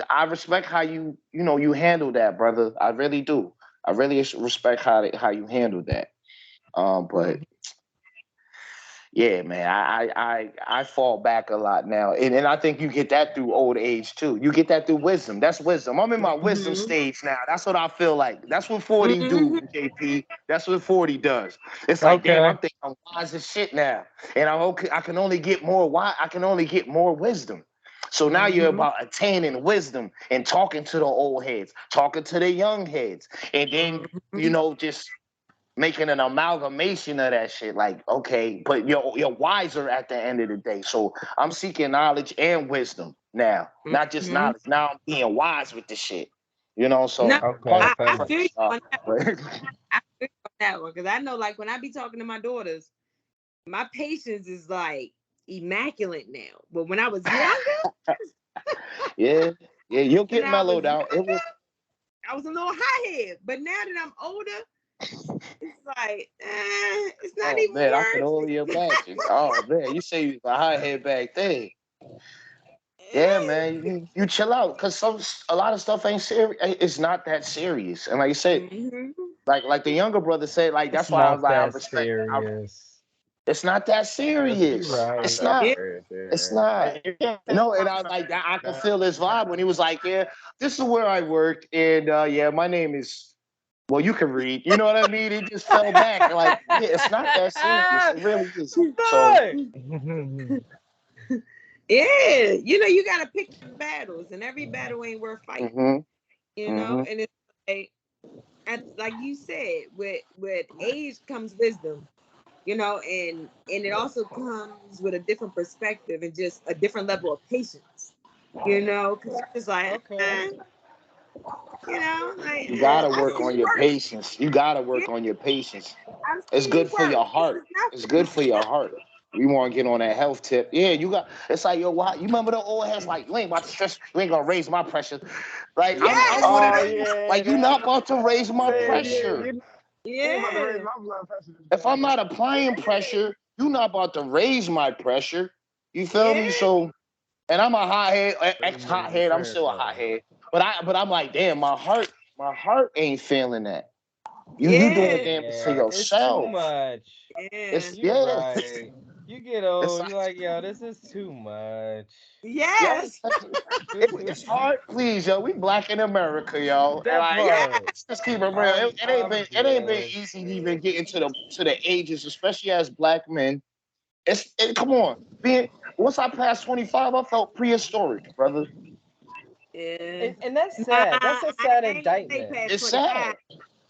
I respect how you handle that, brother. I really do. I really respect how you handle that. But yeah, man, I fall back a lot now, and I think you get that through old age too. You get that through wisdom. That's wisdom. I'm in my wisdom stage now. That's what I feel like. That's what 40 do, JP. That's what 40 does. It's like, damn, Okay. I'm thinking I'm wise as shit now, and I'm okay. I can only get more. Why? I can only get more wisdom. So now you're about attaining wisdom and talking to the old heads, talking to the young heads, and then just making an amalgamation of that shit. Like, okay, but you're wiser at the end of the day. So I'm seeking knowledge and wisdom now, not just knowledge. Now I'm being wise with the shit. So No, Okay. I feel you uh, on that. I feel you on that one because I know, like, when I be talking to my daughters, my patience is like immaculate now. But when I was younger, yeah, you'll when get I was mellowed out. It younger, was, I was a little hothead. But now that I'm older, it's like, it's not oh even man, I can worth only imagine. Oh man, you say you was a hothead back then. Yeah, man, you chill out because a lot of stuff ain't serious. It's not that serious, and like you said, it. like the younger brother said, like It's that's why I was not like, I that respect. serious. It's not that You're serious. right. It's That not. Yeah. serious, It's yeah. not. You can't And I talk was about like, it, I could man. feel his vibe when he was like, yeah, this is where I work, and yeah, my name is. Well, you can read. You know what I mean? He just fell back. Like, yeah, it's not that serious. It really isn't. So, Yeah, you gotta pick your battles, and every battle ain't worth fighting. hmm And it's like, like you said, with age comes wisdom, and it also comes with a different perspective and just a different level of patience, because you're just like, Okay. like, you gotta I work see on you your working. patience. You gotta Yeah, work on your patience. I'm It's seeing you good for work. your This heart. is not It's for good me. for your heart. We want to get on that health tip. Yeah, you got. It's like, yo, why? You remember the old heads like, you ain't about to stress. You ain't gonna raise my pressure. Like I'm Yes. one of Oh them. yeah, Like you not about to raise my yeah, pressure. you ain't about to raise Yeah. my blood pressure If today. I'm not applying Yeah. pressure, you not about to raise my pressure. You feel me? Yeah. So, and I'm a hothead, Them ex niggas is hothead. I'm serious still a though. hothead. But I'm like, damn, my heart ain't feeling that. You doing Yeah. damage to Yeah, it's too yourself. much. Yeah. It's You're yeah. right. You get It's old, like you're like, yo, this is too much. yeah. Yes. It's hard, please, yo. We black in America, yo, and That like Yeah. part. let's just keep it real. I'm It ain't been good. easy to even getting to the ages, especially as black men. Come on, being once I passed 25, I felt prehistoric, brother. Yeah. And that's Nah, sad. That's a I sad ain't gonna say indictment. past It's 25. sad.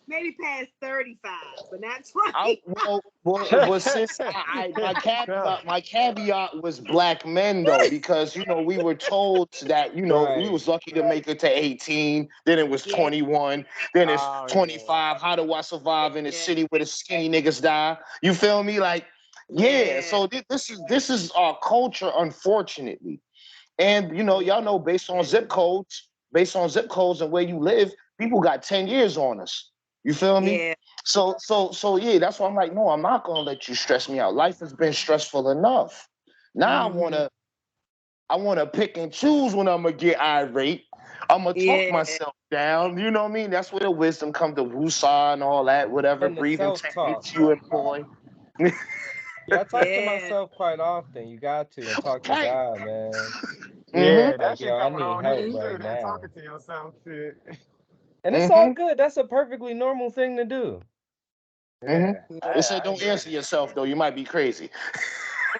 Maybe past 35, but not I 20. well since I my caveat was black men though, because we were told that we Right. was lucky to make it to 18, then it was Yeah. 21, then it's Oh yeah. 25. How do I survive in a Yeah. city where the skinny niggas die? You feel me? Like, yeah. Yeah. So this is our culture, unfortunately. And y'all know based on zip codes and where you live, people got 10 years on us. You feel me? Yeah. So yeah, that's why I'm like, no, I'm not gonna let you stress me out. Life has been stressful enough. Now Mm-hmm. I wanna pick and choose when I'm gonna get irate. I'm gonna talk Yeah. myself down. You know what I mean? That's where the wisdom come to woosah and all that, whatever And the breathing self-talk. techniques you employ. Yeah, I talk to Yeah. myself quite often. You got to, and talk to Okay. God, man. Mm-hmm. Yeah, that Like, shit yo, I coming need on help in Mm-hmm. too. right That now. talking to yourself shit. And it's all Mm-hmm. good. That's a perfectly normal thing to do. Mm-hmm. Yeah, They said I don't agree. answer yourself though. You might be crazy.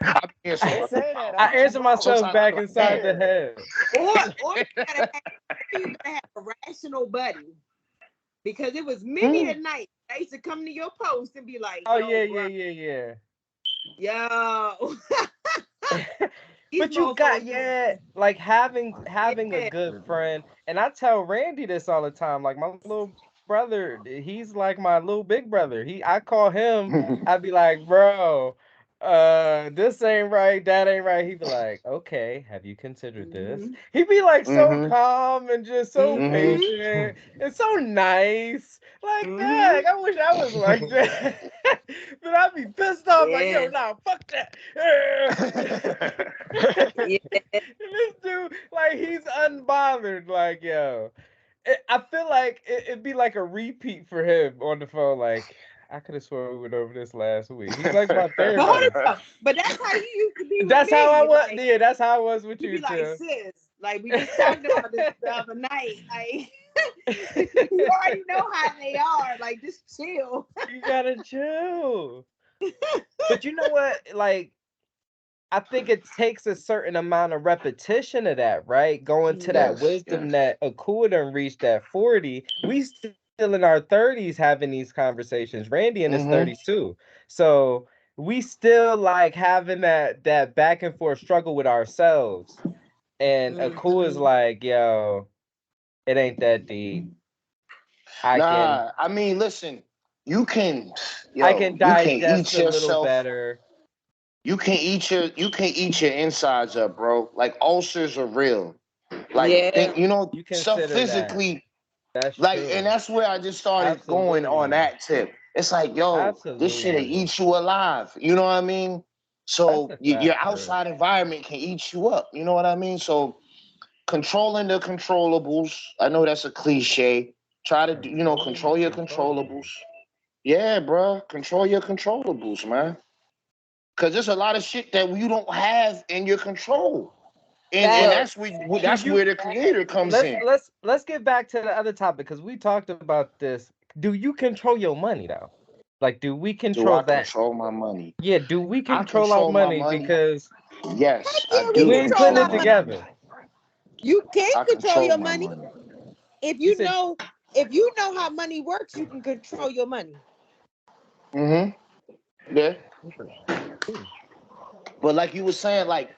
I be answering They myself. say that I all the answer time. myself Sometimes I back be like, inside the damn. head. Or you gotta have a rational buddy. Because it was many Mm. a night I used to come to your post and be like, Oh yo, yeah, bro, yeah, yeah, yeah. Yo. These But you got, motherfuckers. like having a Yeah. good friend, and I tell Randy this all the time. Like my little brother, he's like my little big brother. I call him. I'd be like, bro, this ain't right, that ain't right. He'd be like, okay, have you considered this? Mm-hmm. He'd be like so Mm-hmm. calm and just so Mm-hmm. patient and so nice. Like, Mm-hmm. dang, I wish I was like that. But I'd be pissed off, like, yo, Yeah. nah, fuck that. Yeah. This dude, like, he's unbothered. Like, yo, I feel like it'd be like a repeat for him on the phone. Like, I could have sworn we went over this last week. He's like my But hold therapist. up. But that's how you used to be with That's how I me. was. Like Yeah, that's how I was with you you be like, too. sis, like we just talked about this the other night. Like you already know how they are. Like just chill. You gotta chill. But you know what? Like, I think it takes a certain amount of repetition of that, right? Going to that Yes, wisdom yes. that Akua done reached at 40. We still in our 30s having these conversations. Randy in his Mm-hmm. 30s too. So we still like having that back and forth struggle with ourselves. And Akua's Mm-hmm. like, yo, it ain't that deep. I can Nah, I mean, listen, you can, I can you can digest eat a little yourself. better. You can eat your insides up, bro. Like ulcers are real. Like Yeah. think, You stuff consider that. physically. That's Like, and true. that's where I just started going on Absolutely. that tip. It's like, yo, this shit'll Absolutely. eat you alive. You know what I mean? That's So a your fact, bro. outside environment can eat you up. You know what I mean? So controlling the controllables. I know that's a cliche. Try to Controlling control the your controllables. controllables. Yeah, bro. Control your controllables, man. Cause there's a lot of shit that you don't have in your control. And Well, Facts. do that's you where the creator comes let's in. let's let's get back to the other topic because we talked about this. Do you control your money though? Like, do we Do control I that? control my money? Yeah, do we I control our control my money? money. Because Yes, Heck I yeah, we we do ain't control putting control it our my money. money. together. You can I control control your my money. money. If You you said, know if you know how money works, you can control your money. Mm-hmm. Yeah. okay, cool. But like you were saying, like,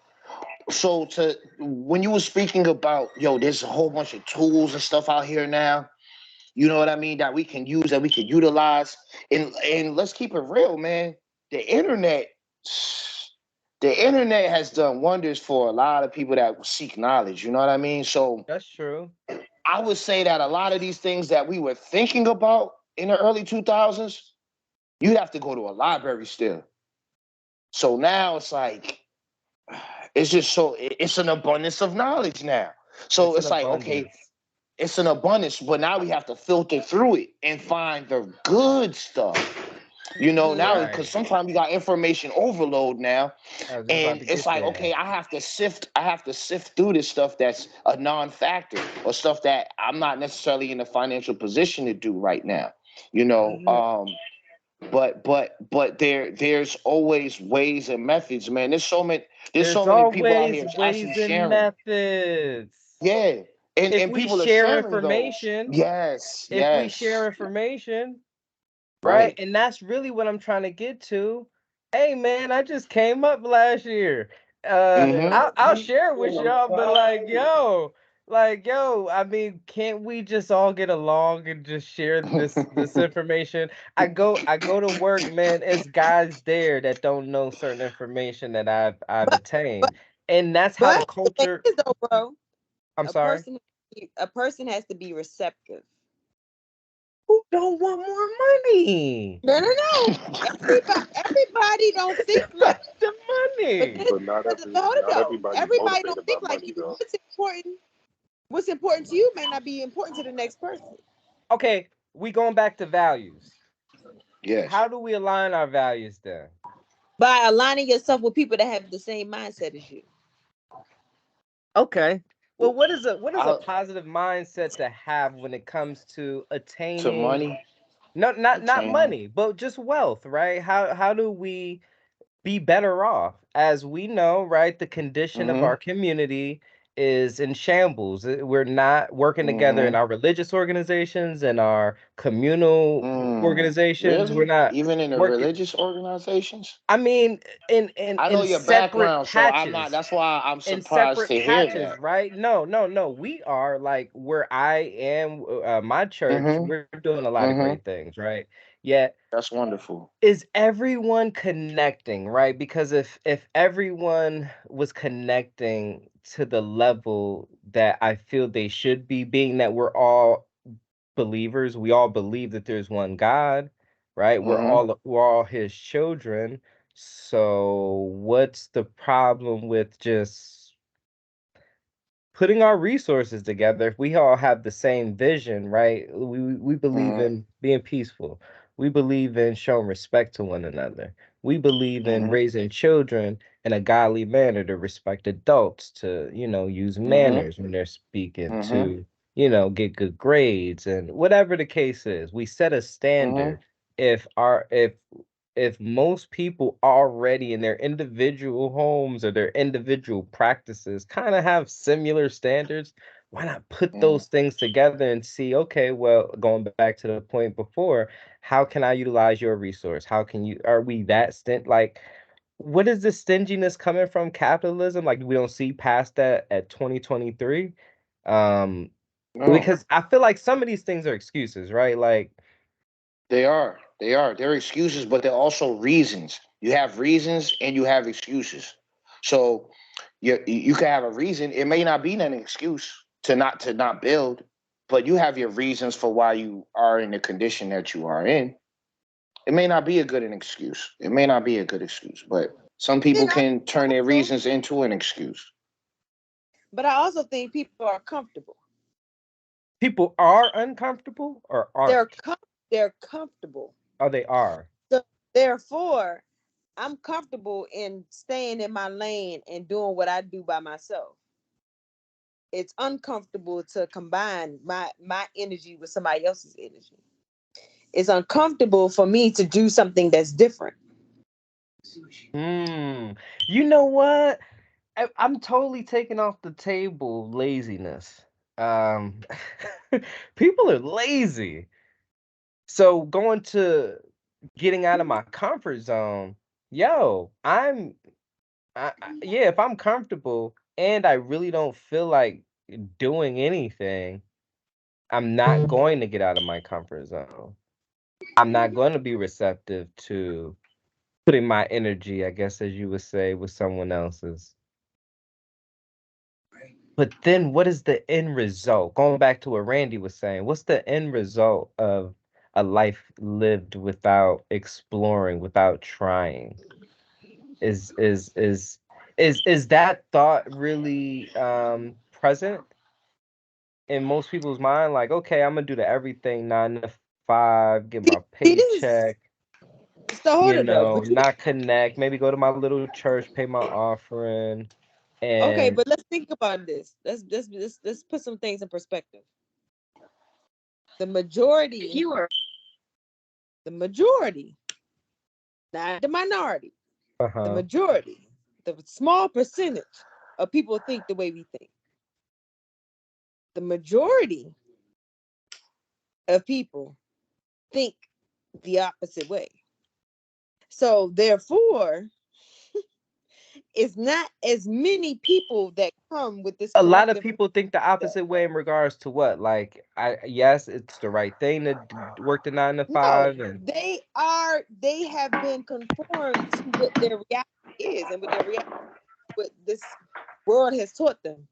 so to when you were speaking about, yo, there's a whole bunch of tools and stuff out here now, you know what I mean, that we can use, that we can utilize. And let's keep it real, man. The internet, the internet has done wonders for a lot of people that seek knowledge, you know what I mean? So That's true. I would say that a lot of these things that we were thinking about in the early 2000s, you'd have to go to a library still. So now it's like it's just so it's an abundance of knowledge now. So It's an it's like, okay, abundance. it's an abundance, but now we have to filter through it and find the good stuff. Mm-hmm. Now because Right. sometimes you got information overload now, I was just about and to it's get like, there. okay, I have to sift through this stuff that's a non-factor or stuff that I'm not necessarily in a financial position to do right now. You know, Mm-hmm. but there's always ways and methods, man. There's There's so many people out always here actually ways and sharing. methods. Yeah. And If and we people are share sharing those. information, Yes, if we yes. share information, right? Right. And that's really what I'm trying to get to. Hey man, I just came up last year. Mm-hmm. I'll share with y'all, but like yo, I mean, can't we just all get along and just share this information? I go to work, man. It's guys there that don't know certain information that I've But but attained. And that's how the but the thing culture. is though, bro, I'm a sorry. person a person has to be receptive. Who don't want more money? No, no, no. Everybody don't think like The but money. this but hold it not though. everybody's Everybody don't motivated by think like money you. though. What's important to you may not be important to the next person. Okay, we going back to values. Yes. How do we align our values then? By aligning yourself with people that have the same mindset as you. Okay. Well, what is a I, positive mindset to have when it comes to to attaining money, not attaining. money, but just wealth, right? How do we be better off? As we know, right, the condition of Mm-hmm. our community is in shambles. We're not working together in Mm-hmm. our religious organizations and our communal organizations. We're Really? not Even in the working. religious organizations? I mean, I know in your separate background, so I'm not. patches, That's why I'm in surprised separate to hear patches, that. right? No, no, no. We are like where I am, my church. Mm-hmm. We're doing a lot of great Mm-hmm. things, right? Yet That's wonderful. is everyone connecting, right? Because if everyone was connecting to the level that I feel they should be, being that we're all believers, we all believe that there's one God, right? Mm-hmm. We're all his children. So what's the problem with just putting our resources together? If we all have the same vision, right? We believe Mm-hmm. in being peaceful. We believe in showing respect to one another. We believe in Mm-hmm. raising children in a godly manner, to respect adults, to, use Mm-hmm. manners when they're speaking, Mm-hmm. to, get good grades, and whatever the case is. We set a Mm-hmm. standard. If most people already in their individual homes or their individual practices kind of have similar standards, why not put Mm-hmm. those things together and see, okay, well, going back to the point before, how can I utilize your resource? How can you, are we that like, what is this stinginess coming from? Capitalism? Like, we don't see past that at 2023? Um, No. because I feel like some of these things are excuses, right? Like, They are. They are. They're excuses, but they're also reasons. You have reasons and you have excuses. So you can have a reason. It may not be an excuse to not build, but you have your reasons for why you are in the condition that you are in. It may not be a good an excuse. It may not be a good excuse, but some people Then can turn their also, reasons into an excuse. but I also think people are comfortable. people are uncomfortable or They're aren't? they're comfortable. Oh, they are. So therefore, I'm comfortable in staying in my lane and doing what I do by myself. It's uncomfortable to combine my energy with somebody else's energy. It's uncomfortable for me to do something that's different. Hmm. You know what? I'm totally taking off the table laziness. Um, people are lazy. So going to getting out of my comfort zone, yo, yeah, if I'm comfortable and I really don't feel like doing anything, I'm not going to get out of my comfort zone. I'm not going to be receptive to putting my energy, I guess, as you would say, with someone else's. But then what is the end result? Going back to what Randy was saying, what's the end result of a life lived without exploring, without trying? Is is is is that thought really present in most people's mind? Like, okay, I'm gonna do the everything 9 to 5, get my See, this is paycheck, so hold it up. But you not connect, maybe go to my little church, pay my offering, okay, and but let's think about this. Let's put some things in perspective. The majority, Fewer. the majority, not the minority, the uh-huh. majority, the small percentage of people think the way we think. The majority of people think the opposite way. So therefore, it's not as many people that come with this A lot of collective people think the mindset. opposite way in regards to what? Like, yes, it's the right thing to work the nine to No, five, and they have been conformed to what their reality is and what their reality, what this world has taught them.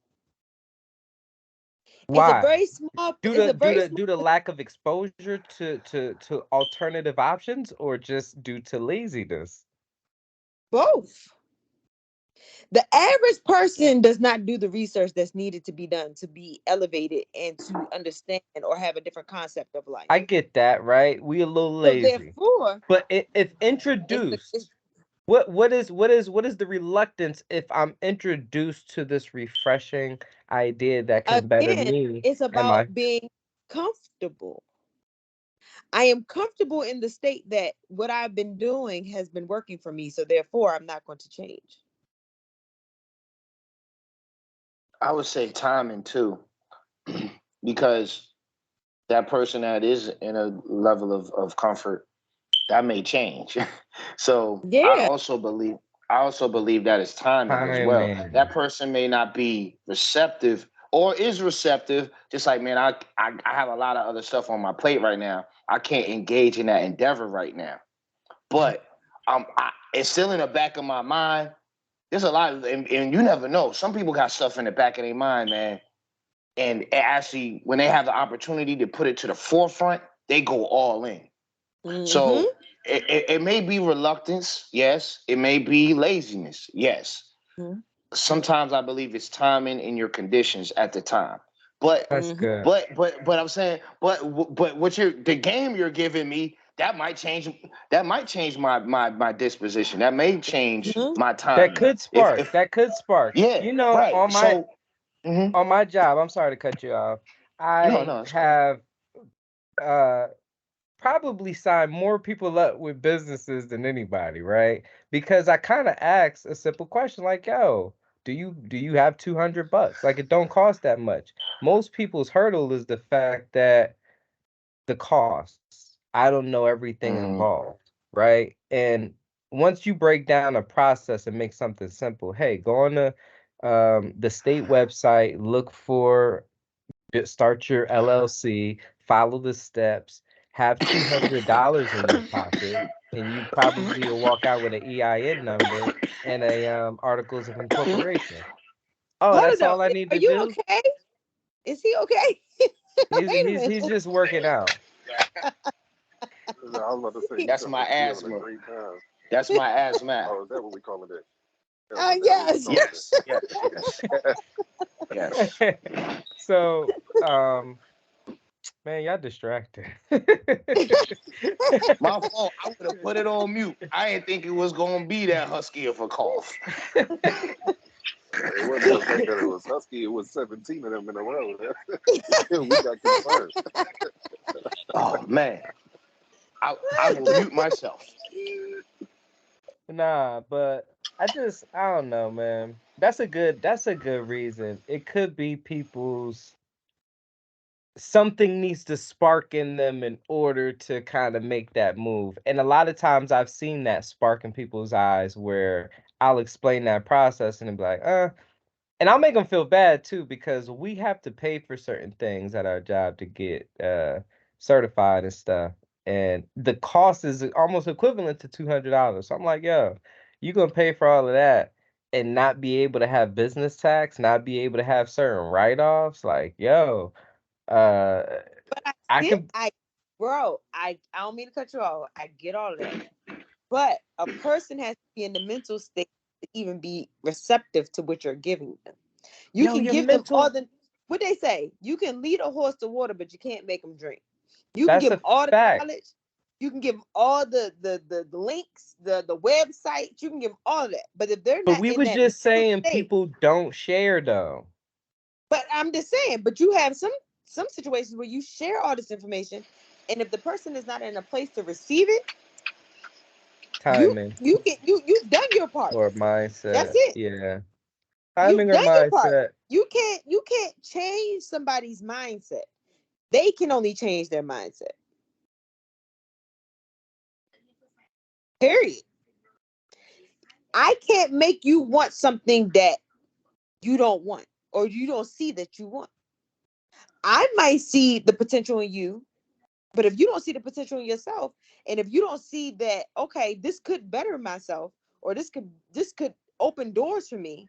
It's a why? very small, Due it's to a due very to small due to lack of exposure to alternative options, or just due to laziness? both. The average person does not do the research that's needed to be done to be elevated and to understand or have a different concept of life. I get that, right? We a little So lazy, therefore, but if it's introduced, what is the reluctance if I'm introduced to this refreshing idea that can better again, me it's and my. about being comfortable. I am comfortable in the state that what I've been doing has been working for me. So therefore, I'm not going to change. I would say timing too, because that person that is in a level of comfort, that may change. So Yeah. I also believe that is timing as well. Timing. That person may not be receptive or is receptive, just like, man, I have a lot of other stuff on my plate right now. I can't engage in that endeavor right now. But it's still in the back of my mind. There's a lot, and you never know. Some people got stuff in the back of their mind, man. And actually, when they have the opportunity to put it to the forefront, they go all in. Mm-hmm. So it may be reluctance, yes. It may be laziness, yes. Mm-hmm. Sometimes I believe it's timing and your conditions at the time. But That's Mm-hmm. good. but I'm saying, but what the game you're giving me, that might change my disposition. That may change Mm-hmm. my That timing. could spark. If That could spark. yeah, You know, right. So mhm. on my job, I'm sorry to cut you off. I No, it's fine. have uh probably signed more people up with businesses than anybody, right? Because I kind of ask a simple question like, "Yo, do you have $200? Like it don't cost that much." Most people's hurdle is the fact that the costs. I don't know everything Mhm. involved, right? And once you break down a process and make something simple, hey, go on the state website, look for start your LLC, follow the steps, have $200 in your pocket, and you probably will walk out with an EIN number and a articles of incorporation. Oh, Hold that's it up. all I need Are to you do. okay? Is he okay? He's Wait a he's he's minute. just working out. No, I was about to say, he That's sounds my like he having a asthma. great time. That's my asthma. Oh, is that what we calling it? Is that what we Yes. calling Yes, yes, yes. So, man, y'all distracted. My fault. I would have put it on mute. I didn't think it was gonna be that husky of a cough. it? It wasn't the fact that it was husky. It was 17 of them in a row. We got concerned. Oh man, I will mute myself. Nah, but I don't know, man. That's a good reason. It could be people's something needs to spark in them in order to kind of make that move. And a lot of times I've seen that spark in people's eyes where I'll explain that process and they'll be like, and I'll make them feel bad too because we have to pay for certain things at our job to get certified and stuff. And the cost is almost equivalent to $200. So I'm like, yo, you gonna pay for all of that and not be able to have business tax, not be able to have certain write-offs? Like, yo, uh, But I can. I don't mean to cut you off. I get all of that. But a person has to be in the mental state to even be receptive to what you're giving them. You Yo, can your give them all mental. the what they say. You can lead a horse to water, but you can't make them drink. You can That's give a them all the fact. knowledge. You can give them all the links, the website. You can give them all that. But if they're But not we in was that just mental saying state, people don't share though. but I'm just saying. But you have some situations where you share all this information, and if the person is not in a place to receive it, Timing you've done your part. or That's mindset. it. Yeah. You've Timing or done your part. mindset. You can't change somebody's mindset. They can only change their mindset. Period. I can't make you want something that you don't want or you don't see that you want. I might see the potential in you, but if you don't see the potential in yourself, and if you don't see that, okay, this could better myself, or this could open doors for me,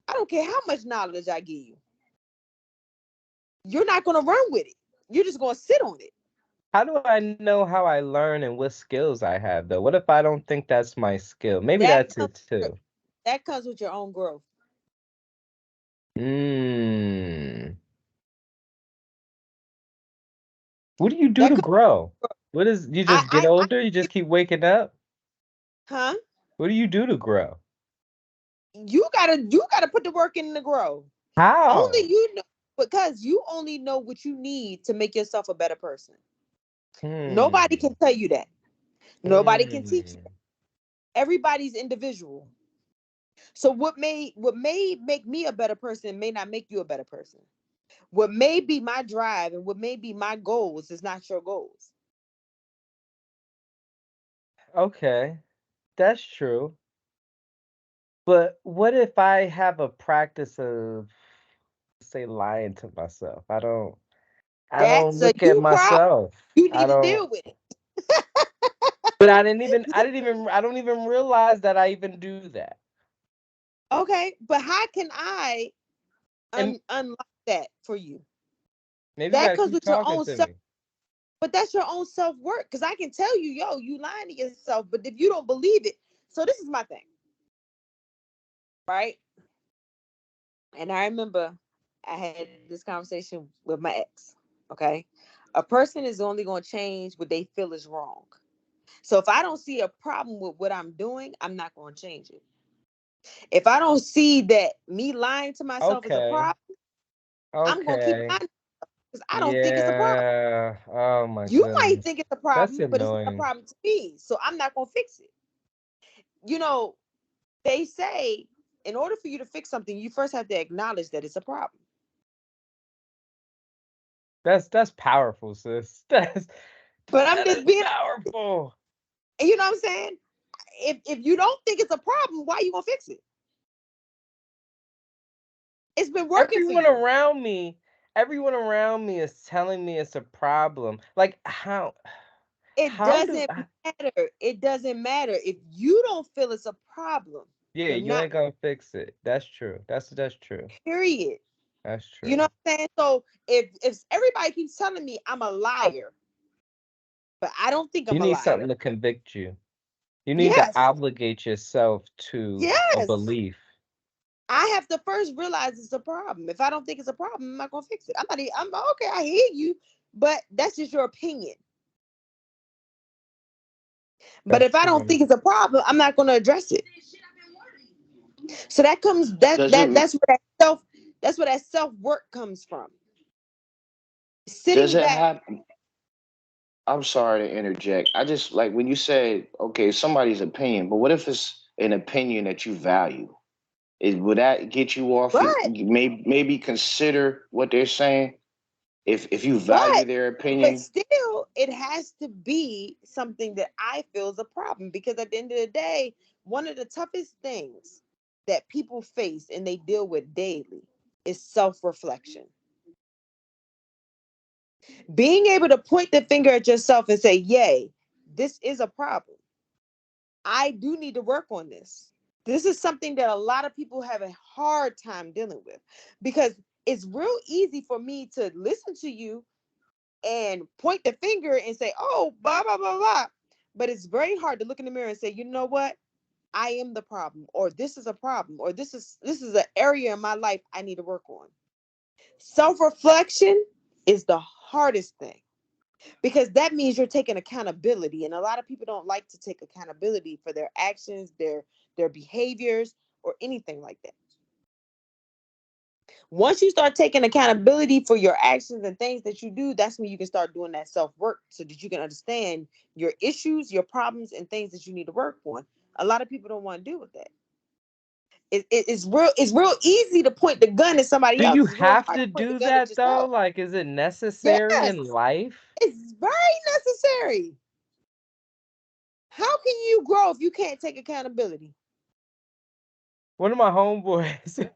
I don't care how much knowledge I give you. You're not gonna run with it. You're just gonna sit on it. How do I know how I learn and what skills I have though? What if I don't think that's my skill? Maybe That that's comes it too. that comes with your own growth. Mm. What do you do That to comes, grow? What is you just get I older? You just keep waking up? huh? What do you do to grow? You gotta put the work in to grow. Only How? you know, because you only know what you need to make yourself a better person. Nobody Hmm. can tell you that. Nobody can teach you. Hmm. Everybody's individual. So what may make me a better person may not make you a better person. What may be my drive and what may be my goals is not your goals. Okay, that's true. But what if I have a practice of, say, lying to myself? I don't That's a look at you problem. myself. You I need to don't. deal with it. But I don't even realize that I even do that. Okay, but how can I And unlock that for you? maybe you That gotta comes keep with your talking own to self, me. but that's your own self work. Because I can tell you, yo, you lying to yourself, but if you don't believe it, so this is my thing, right? And I remember I had this conversation with my ex. Okay, a person is only going to change what they feel is wrong. So if I don't see a problem with what I'm doing, I'm not going to change it. If I don't see that me lying to myself is a Okay. problem, I'm going to keep Okay. lying because I don't think it's a problem. Yeah. Oh my You might goodness. think it's a That's problem, but it's not a annoying. problem to me. So I'm not going to fix it. You know, they say in order for you to fix something, you first have to acknowledge that it's a problem. That's powerful, sis. But I'm That just is being, powerful. you know what I'm saying? If you don't think it's a problem, why are you going to fix it? It's been working for Everyone you. around me, everyone around me is telling me it's a problem. Like It how do doesn't matter. It doesn't matter. If you don't feel it's a problem, yeah, you're you not, ain't gonna fix it. That's true. That's true. period. That's You true. know what I'm saying? So if everybody keeps telling me I'm a liar, but I don't think You I'm a need liar. something to convict you. You need to Yes. obligate yourself to a Yes. belief. I have to first realize it's a problem. If I don't think it's a problem, I'm not gonna fix it. I'm okay, I hear you, but that's just your opinion. But That's if I don't true. think it's a problem, I'm not gonna address it. So that comes that Does that it that's where that self work comes from. does Sitting it back, happen? I'm sorry to interject. I just like when you said, okay, somebody's opinion, but what if it's an opinion that you value? Would that get you off? but Maybe consider what they're saying if you value but their but opinion. still it has to be something that I feel is a problem because at the end of the day, one of the toughest things that people face and they deal with daily is self-reflection. Being able to point the finger at yourself and say, yay, this is a problem. I do need to work on this. This is something that a lot of people have a hard time dealing with because it's real easy for me to listen to you and point the finger and say, oh, blah, blah, blah, blah. But it's very hard to look in the mirror and say, you know what? I am the problem, or this is a problem, or this is an area in my life I need to work on. Self-reflection is the hardest thing because that means you're taking accountability, and a lot of people don't like to take accountability for their actions, their behaviors, or anything like that. Once you start taking accountability for your actions and things that you do, that's when you can start doing that self work so that you can understand your issues, your problems, and things that you need to work on. A lot of people don't want to deal with that. It's real easy to point the gun at somebody Do else. you It's real have hard to to point the do gun at that though? yourself. Like, is it necessary Yes, in life? it's very necessary. How can you grow if you can't take accountability? One of my homeboys,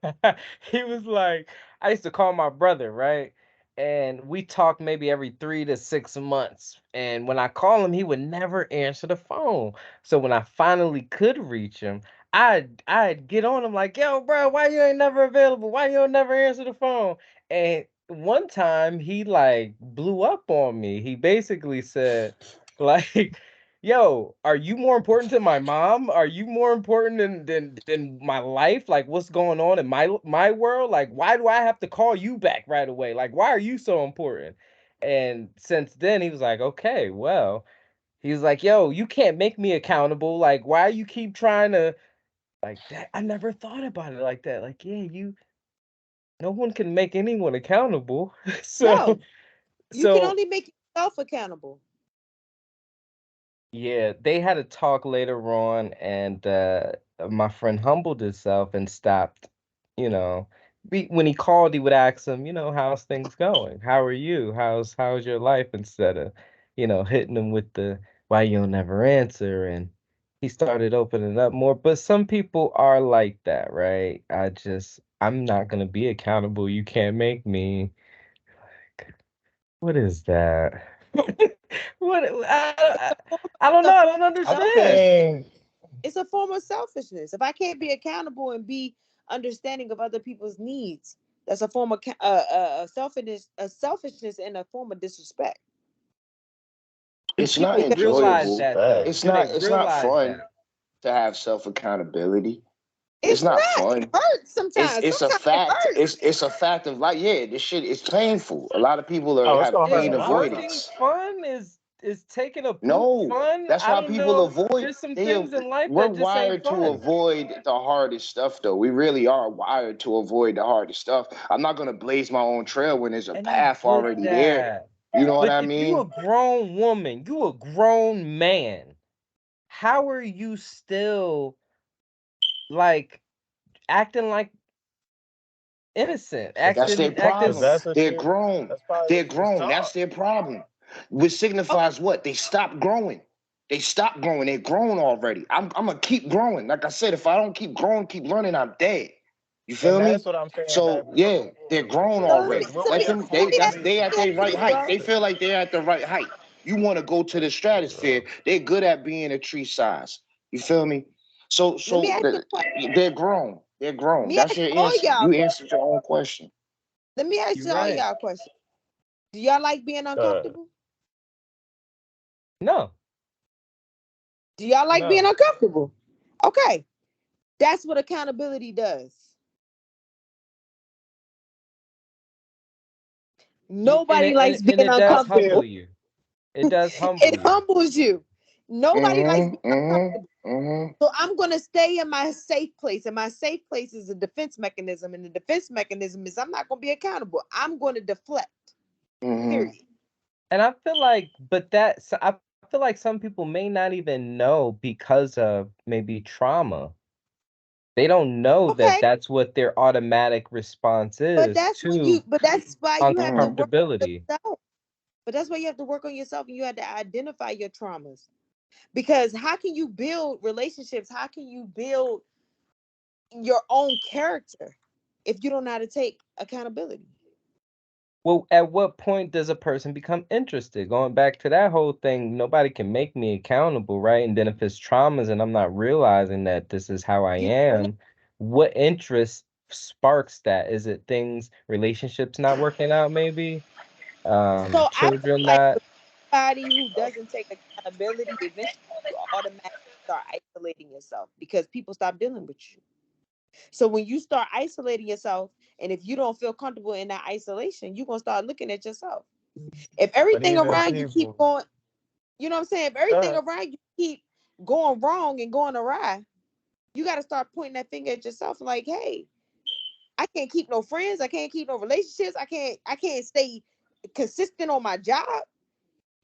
he was like, I used to call my brother, right? And we talk maybe every 3 to 6 months. And when I call him, he would never answer the phone. So when I finally could reach him, I'd get on him like, yo, bro, why you ain't never available? Why you don't never answer the phone? And one time he like blew up on me. He basically said, like, yo, are you more important to my mom? Are you more important than my life? Like, what's going on in my world? Like, why do I have to call you back right away? Like, why are you so important? And since then, he was like, okay, well, he was like, yo, you can't make me accountable. Like, why you keep trying to like that? I never thought about it like that. Like, yeah, no one can make anyone accountable. so, No, you can so only make yourself accountable. yeah, they had a talk later on, and my friend humbled himself and stopped, you know, when he called, he would ask him, how's things going? How are you? How's your life? Instead of, hitting him with the why you'll never answer. And he started opening up more. But some people are like that, right? I'm not gonna be accountable. You can't make me. What is that? What I don't know. I don't I understand. think It's a form of selfishness. If I can't be accountable and be understanding of other people's needs, that's a form of selfishness and a form of disrespect. Do It's not people Because realize enjoyable. that though? respect. Do they It's not realize fun that? to have self accountability. It's it's not not. It fun. hurts sometimes. It's a Sometimes it fact. hurts. It's a fact of life. Yeah, this shit is painful. A lot of people Oh, it's have gonna hurt Is pain a lot working sometimes. avoidance. fun? Is taking a poop No, fun? that's I why don't people know. avoid. There's some things in life We're that just ain't wired to fun. avoid the hardest stuff, though. We really are wired to avoid the hardest stuff. I'm not gonna blaze my own trail when there's a And I path get already there. that. You know what But I if you mean? a grown woman, you a grown man, how are you still like acting like innocent? That's their Cause problem. that's what They're you. grown. That's probably They're what you was grown. That's taught. their problem. Which signifies what? They stopped growing. They stopped growing. They're grown already. I'm gonna keep growing. Like I said, if I don't keep growing, keep learning, I'm dead. You And feel that's me? what I'm saying So that we yeah, they're avoid grown So let me because already. what so Let me we're them. let taught me to ask, They let at me their ask you right this, height. bro. They feel like they're at the right height. You want to go to the stratosphere. They're good at being a tree size. You feel me? So Let me so ask you a question. they're grown. They're Let grown. me That's ask your all answer. y'all a You question. answered your own question. Let me ask You're all right. y'all a question. Do y'all like being uncomfortable? No, Do y'all like being no. uncomfortable? Okay. That's what accountability does. and Nobody likes and being it does humble uncomfortable. you. It does humble It you. humbles you. Nobody likes being Mm-hmm. uncomfortable. Mm-hmm. Mm-hmm. So I'm going to stay in my safe place. And my safe place is a defense mechanism. And the defense mechanism is I'm not going to be accountable. I'm going to deflect. Mm-hmm. Period. And I feel like, I feel like some people may not even know because of maybe trauma. They don't know that Okay. that's what their automatic response is to But that's why you have to Mm-hmm. work on uncomfortability. yourself. But that's why you have to work on yourself and you have to identify your traumas. Because how can you build relationships? How can you build your own character if you don't know how to take accountability? Well, at what point does a person become interested? Going back to that whole thing, nobody can make me accountable, right? And then if it's traumas and I'm not realizing that this is how I You learn it. am, what interest sparks that? Is it things, relationships not working out, maybe? So I feel Children like not. with somebody who doesn't take accountability, eventually you automatically start isolating yourself because people stop dealing with you. So when you start isolating yourself, and if you don't feel comfortable in that isolation, you're gonna start looking at yourself. If But everything even around you keep people, going, you know what I'm saying? If go everything ahead. around you keep going wrong and going awry, you got to start pointing that finger at yourself like, hey, I can't keep no friends, I can't keep no relationships, I can't stay consistent on my job.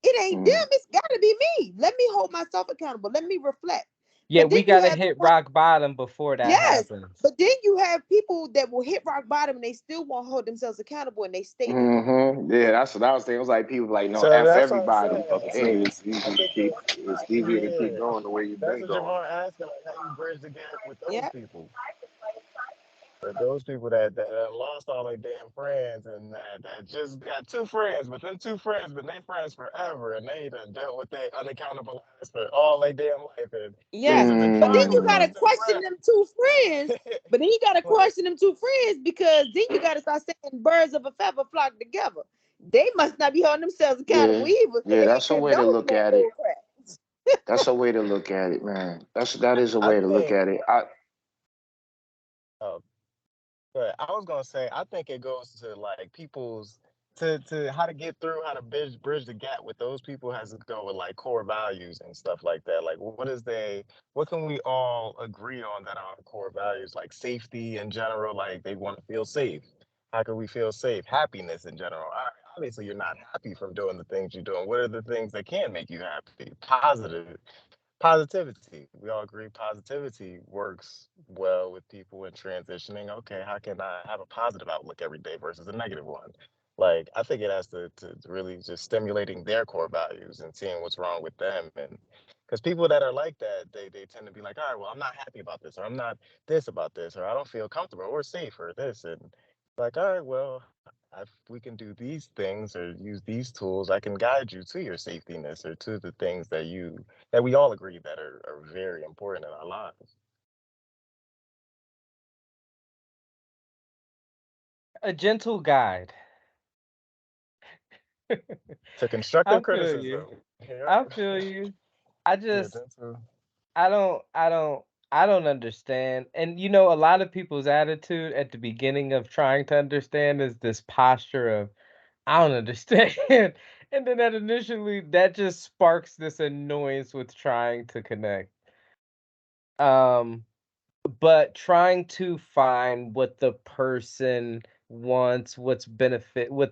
It ain't them, it's gotta be me. Let me hold myself accountable. Let me reflect. Yeah, But then we you gotta have the hit one, rock bottom before that yes, happens. but then you have people that will hit rock bottom and they still won't hold themselves accountable and they stay there. Mm-hmm. Yeah, that's what I was saying. It was like people like, no, So F that's what I'm everybody. saying. I think See, And it's I easy to think keep. It's easier to keep yeah, going the way you've that's been what going. Javon asking, like how you bridge the gap with those Yeah. people. But those people that lost all their damn friends and that just got two friends, but them two friends been they friends forever, and they done dealt with their unaccountable ass for all their damn life, and this Yes. is the But then trauma you mm, gotta because them question them two friends. friends. But then you gotta But question them two friends because then you gotta start saying birds of a feather flock together. They must not be holding themselves accountable yeah, either, so yeah, they that's ain't a way to condoning look that at it. bull crap. That's a way to look at it, man. That is a I way to look think, at it. uh, but I was gonna say, I think it goes to like people's to how to get through, how to bridge the gap with those people has to go with like core values and stuff like that. Like, what can we all agree on that are core values, like safety in general? Like, they want to feel safe. How can we feel safe? Happiness in general. All right, obviously, you're not happy from doing the things you're doing. What are the things that can make you happy? Positive. positivity. We all agree positivity works well with people in transitioning. Okay, how can I have a positive outlook every day versus a negative one? Like, I think it has to really just stimulating their core values and seeing what's wrong with them. And because people that are like that, they tend to be like, all right, well, I'm not happy about this, or I'm not this about this, or I don't feel comfortable or safe, or this. And like, all right, well, if we can do these things or use these tools, I can guide you to your safetyness or to the things that we all agree that are very important in our lives. A gentle guide. To constructive I feel you. criticism. Yep. I feel you. I Yeah, just gentle. I don't understand. And a lot of people's attitude at the beginning of trying to understand is this posture of I don't understand. And then that just sparks this annoyance with trying to connect. Um but trying to find what the person wants, what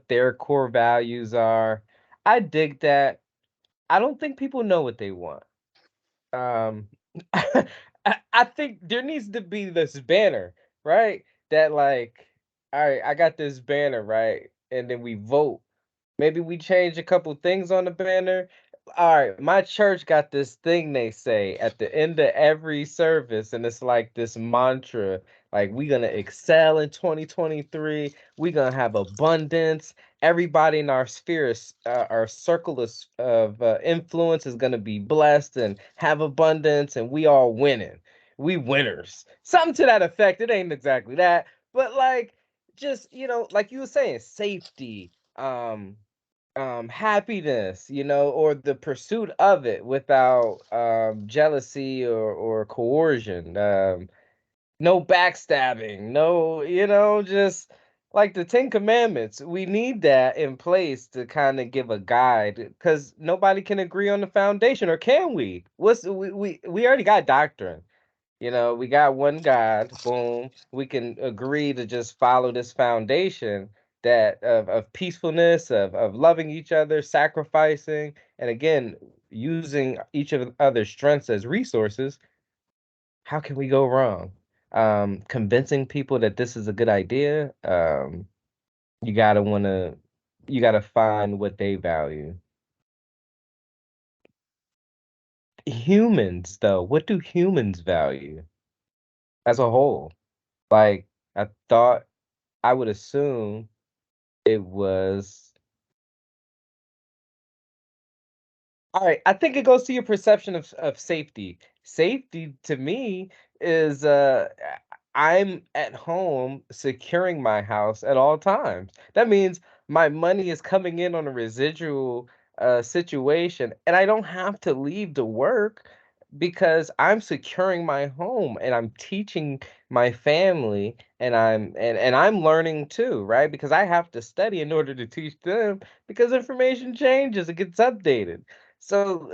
their core values are. I dig that. I don't think people know what they want. Um, I think there needs to be this banner, right? That like, all right, I got this banner, right? And then we vote. Maybe we change a couple things on the banner. All right, my church got this thing they say at the end of every service, and it's like this mantra, like we gonna excel in 2023. We gonna have abundance. Everybody in our sphere, our circle of influence is gonna be blessed and have abundance, and we all winning. We winners. Something to that effect. It ain't exactly that, but like just like you were saying, safety. Happiness, or the pursuit of it without jealousy or coercion. No backstabbing, no, just like the Ten Commandments. We need that in place to kind of give a guide because nobody can agree on the foundation, or can we? We already got doctrine. We got one God, boom. We can agree to just follow this foundation that of peacefulness, of loving each other, sacrificing, and again, using each of the other's strengths as resources. How can we go wrong? Convincing people that this is a good idea. You gotta wanna you gotta find what they value. Humans, though, what do humans value as a whole? Like, I thought I would assume it was all right. I think it goes to your perception of safety. Safety to me is I'm at home securing my house at all times. That means my money is coming in on a residual situation, and I don't have to leave to work because I'm securing my home and I'm teaching my family, and I'm learning too, right? Because I have to study in order to teach them because information changes, it gets updated. So,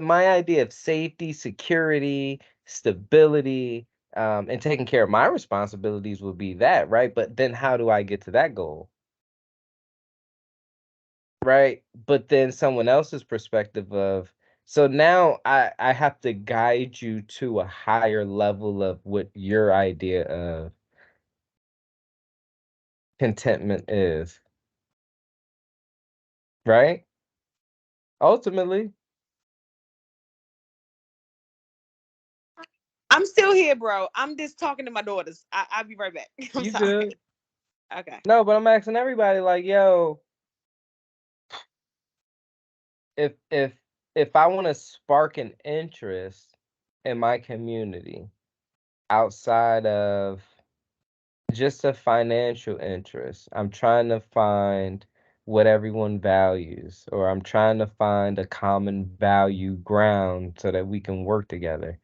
my idea of safety, security, stability, and taking care of my responsibilities would be that, right? But then how do I get to that goal, right? But then someone else's perspective of, so now I have to guide you to a higher level of what your idea of contentment is, right? Ultimately, I'm still here, bro. I'm just talking to my daughters. I'll be right back. I'm you sorry. good. Okay. No, but I'm asking everybody, like, yo, if if I want to spark an interest in my community outside of just a financial interest, I'm trying to find what everyone values, or I'm trying to find a common value ground so that we can work together.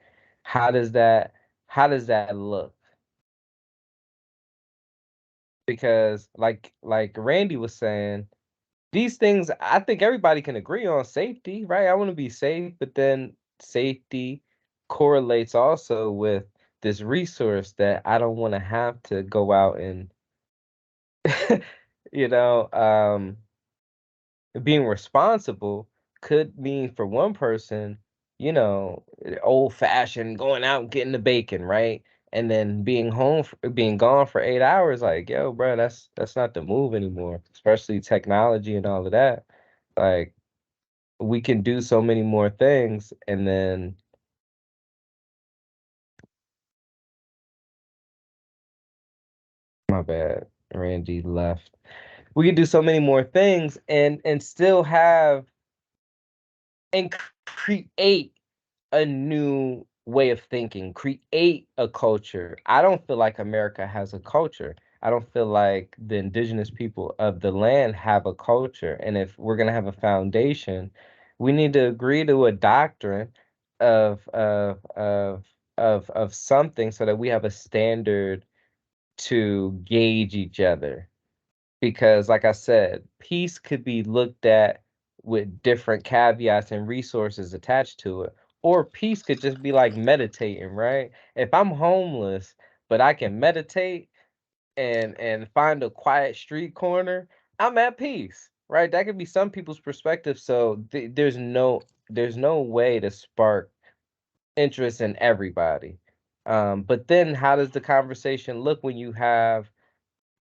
How does that how does that look? Because like Randy was saying, these things I think everybody can agree on. Safety, right? I want to be safe, but then safety correlates also with this resource that I don't want to have to go out and you know, being responsible could mean for one person, old fashioned going out and getting the bacon, right? And then being gone for 8 hours, like, yo, bro, that's not the move anymore, especially technology and all of that. Like, we can do so many more things, and then my bad, Randy left. We can do so many more things and still have and create a new way of thinking, create a culture. I don't feel like America has a culture. I don't feel like the indigenous people of the land have a culture. And if we're gonna have a foundation, we need to agree to a doctrine of of of of something so that we have a standard to gauge each other. Because like I said, peace could be looked at with different caveats and resources attached to it. Or peace could just be like meditating, right? If I'm homeless, but I can meditate and find a quiet street corner, I'm at peace, right? That could be some people's perspective. So there's no way to spark interest in everybody. But then how does the conversation look when you have,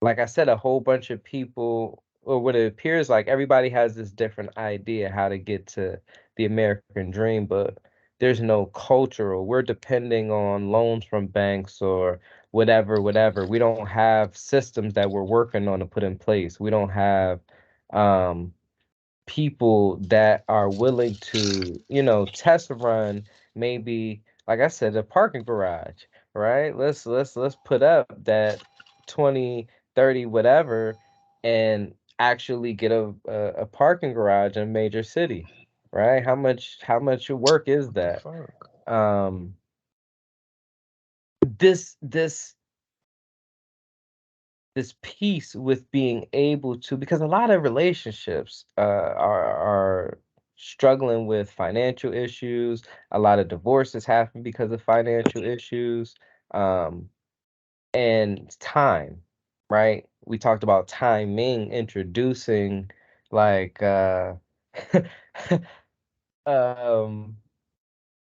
like I said, a whole bunch of people, or what it appears like everybody has this different idea how to get to the American dream, but there's no cultural. We're depending on loans from banks or whatever, whatever. We don't have systems that we're working on to put in place. We don't have um people that are willing to, test run, maybe, like I said, a parking garage, right? Let's put up that 20, 30, whatever, and actually get a parking garage in a major city, right? How much work is What the that? fuck? Um this peace with being able to, because a lot of relationships are struggling with financial issues. A lot of divorces happen because of financial issues, um, and time, right? We talked about timing, introducing, like, um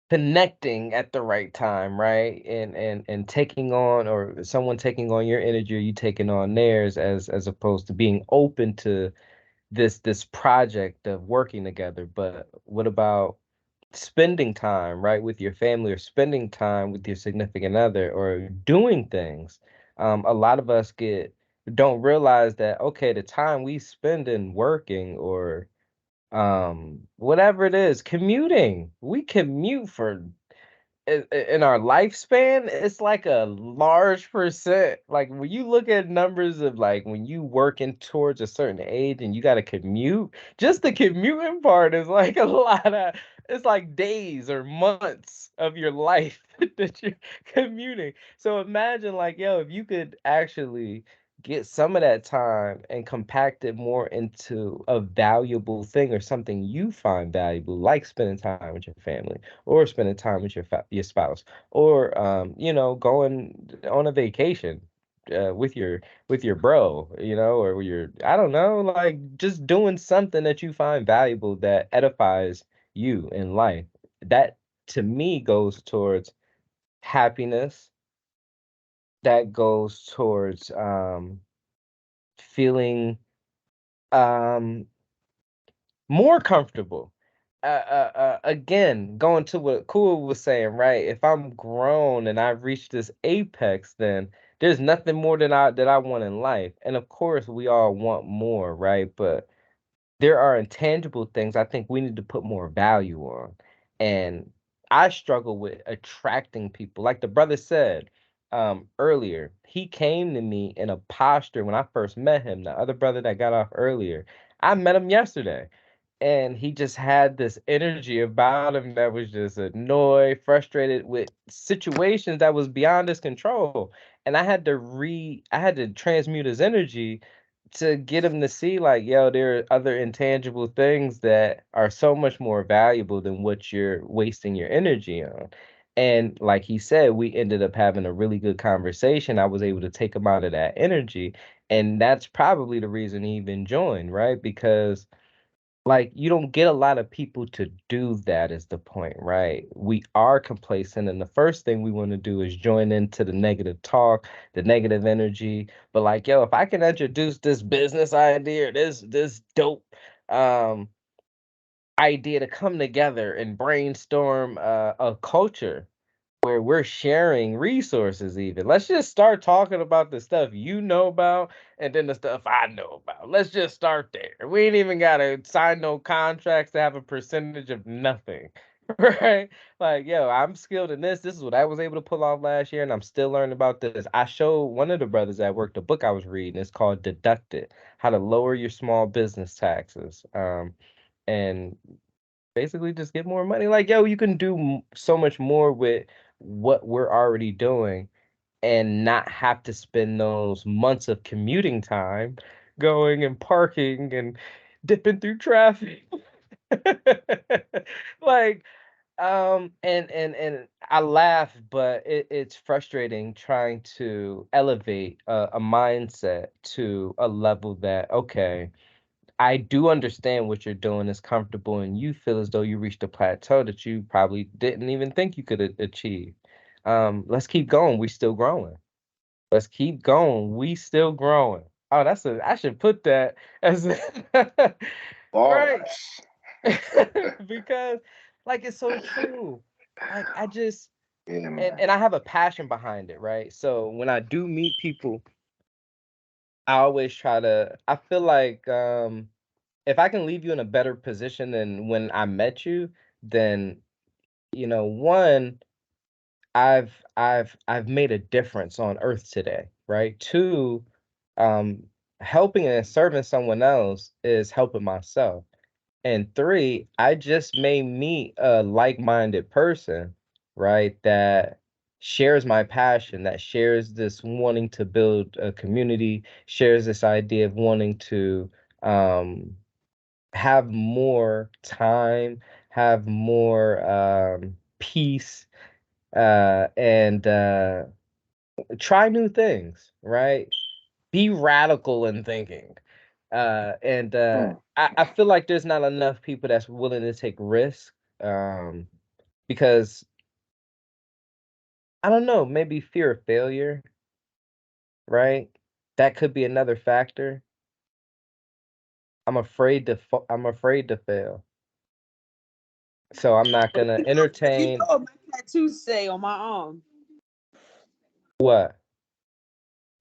connecting at the right time, right? And taking on, or someone taking on your energy, or you taking on theirs, as opposed to being open to this project of working together. But what about spending time, right, with your family, or spending time with your significant other, or doing things? A lot of us get don't realize that, okay, the time we spend in working, or whatever it is, commuting, we commute for, in our lifespan, it's like a large percent. Like, when you look at numbers of, like, when you working towards a certain age and you got to commute, just the commuting part is like a lot of, it's like days or months of your life that you're commuting. So imagine, like, yo, if you could actually get some of that time and compact it more into a valuable thing, or something you find valuable, like spending time with your family, or spending time with your spouse, or going on a vacation with your bro, or with your, I don't know, like, just doing something that you find valuable, that edifies you in life. That, to me, goes towards happiness. That goes towards feeling um more comfortable. Again, going to what Cool was saying, right? If I'm grown and I've reached this apex, then there's nothing more that I want in life. And of course, we all want more, right? But there are intangible things I think we need to put more value on. And I struggle with attracting people. Like the brother said earlier, he came to me in a posture when I first met him. The other brother that got off earlier, I met him yesterday. And he just had this energy about him that was just annoyed, frustrated with situations that was beyond his control. And I had to transmute his energy to get him to see, like, yo, there are other intangible things that are so much more valuable than what you're wasting your energy on. And like he said, we ended up having a really good conversation. I was able to take him out of that energy. And that's probably the reason he even joined, right? Because like you don't get a lot of people to do that is the point, right? We are complacent, and the first thing we want to do is join into the negative talk, the negative energy. But like, yo, if I can introduce this business idea, this dope um idea to come together and brainstorm a culture where we're sharing resources even. Let's just start talking about the stuff you know about and then the stuff I know about. Let's just start there. We ain't even gotta sign no contracts to have a percentage of nothing. Right? Like, yo, I'm skilled in this. This is what I was able to pull off last year, and I'm still learning about this. I showed one of the brothers at work the book I was reading. It's called Deducted: How to Lower Your Small Business Taxes. And basically just get more money. Like, yo, you can do so much more with what we're already doing and not have to spend those months of commuting time going and parking and dipping through traffic. Like, and I laugh, but it's frustrating trying to elevate a mindset to a level that, okay, I do understand what you're doing is comfortable, and you feel as though you reached a plateau that you probably didn't even think you could achieve. Let's keep going. We still growing. Let's keep going. We still growing. Oh, I should put that as right. Bars. Because like it's so true. Like I just Yeah, man. and I have a passion behind it, right? So when I do meet people, I always try to I feel like if I can leave you in a better position than when I met you, then one, I've made a difference on Earth today, right? Two, um, helping and serving someone else is helping myself. And three, I just may meet a like-minded person, right, that shares my passion, that shares this wanting to build a community, shares this idea of wanting to um have more time, have more peace, and try new things, right? Be radical in thinking. And Mm. I feel like there's not enough people that's willing to take risks um, because I don't know, maybe fear of failure, right? That could be another factor. I'm afraid to fail. So I'm not gonna You entertain know what my tattoos say on my arm? what?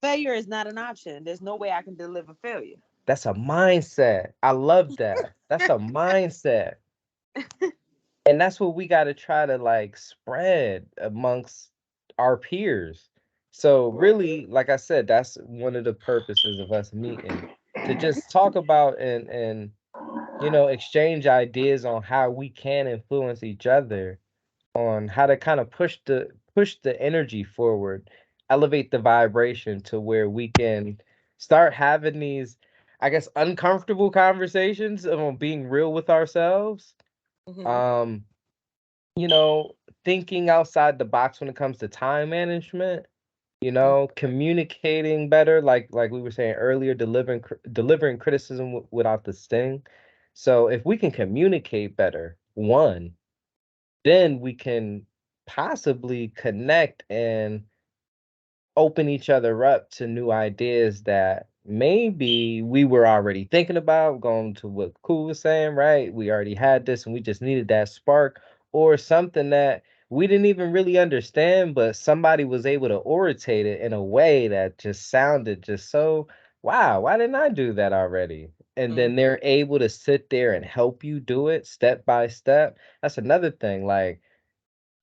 Failure is not an option. There's no way I can deliver failure. That's a mindset. I love that. That's a mindset. And that's what we got to try to like spread amongst our peers. So really, like I said, that's one of the purposes of us meeting to just talk about and exchange ideas on how we can influence each other on how to kind of push the energy forward, elevate the vibration to where we can start having these, I guess, uncomfortable conversations of being real with ourselves. Mhm. Um, you know, thinking outside the box when it comes to time management, communicating better, like we were saying earlier, delivering criticism without the sting. So if we can communicate better, one, then we can possibly connect and open each other up to new ideas that maybe we were already thinking about, going to what Cool was saying, right? We already had this and we just needed that spark, or something that we didn't even really understand, but somebody was able to orientate it in a way that just sounded just so, wow, why didn't I do that already? And Mhm. then they're able to sit there and help you do it step by step. That's another thing. Like,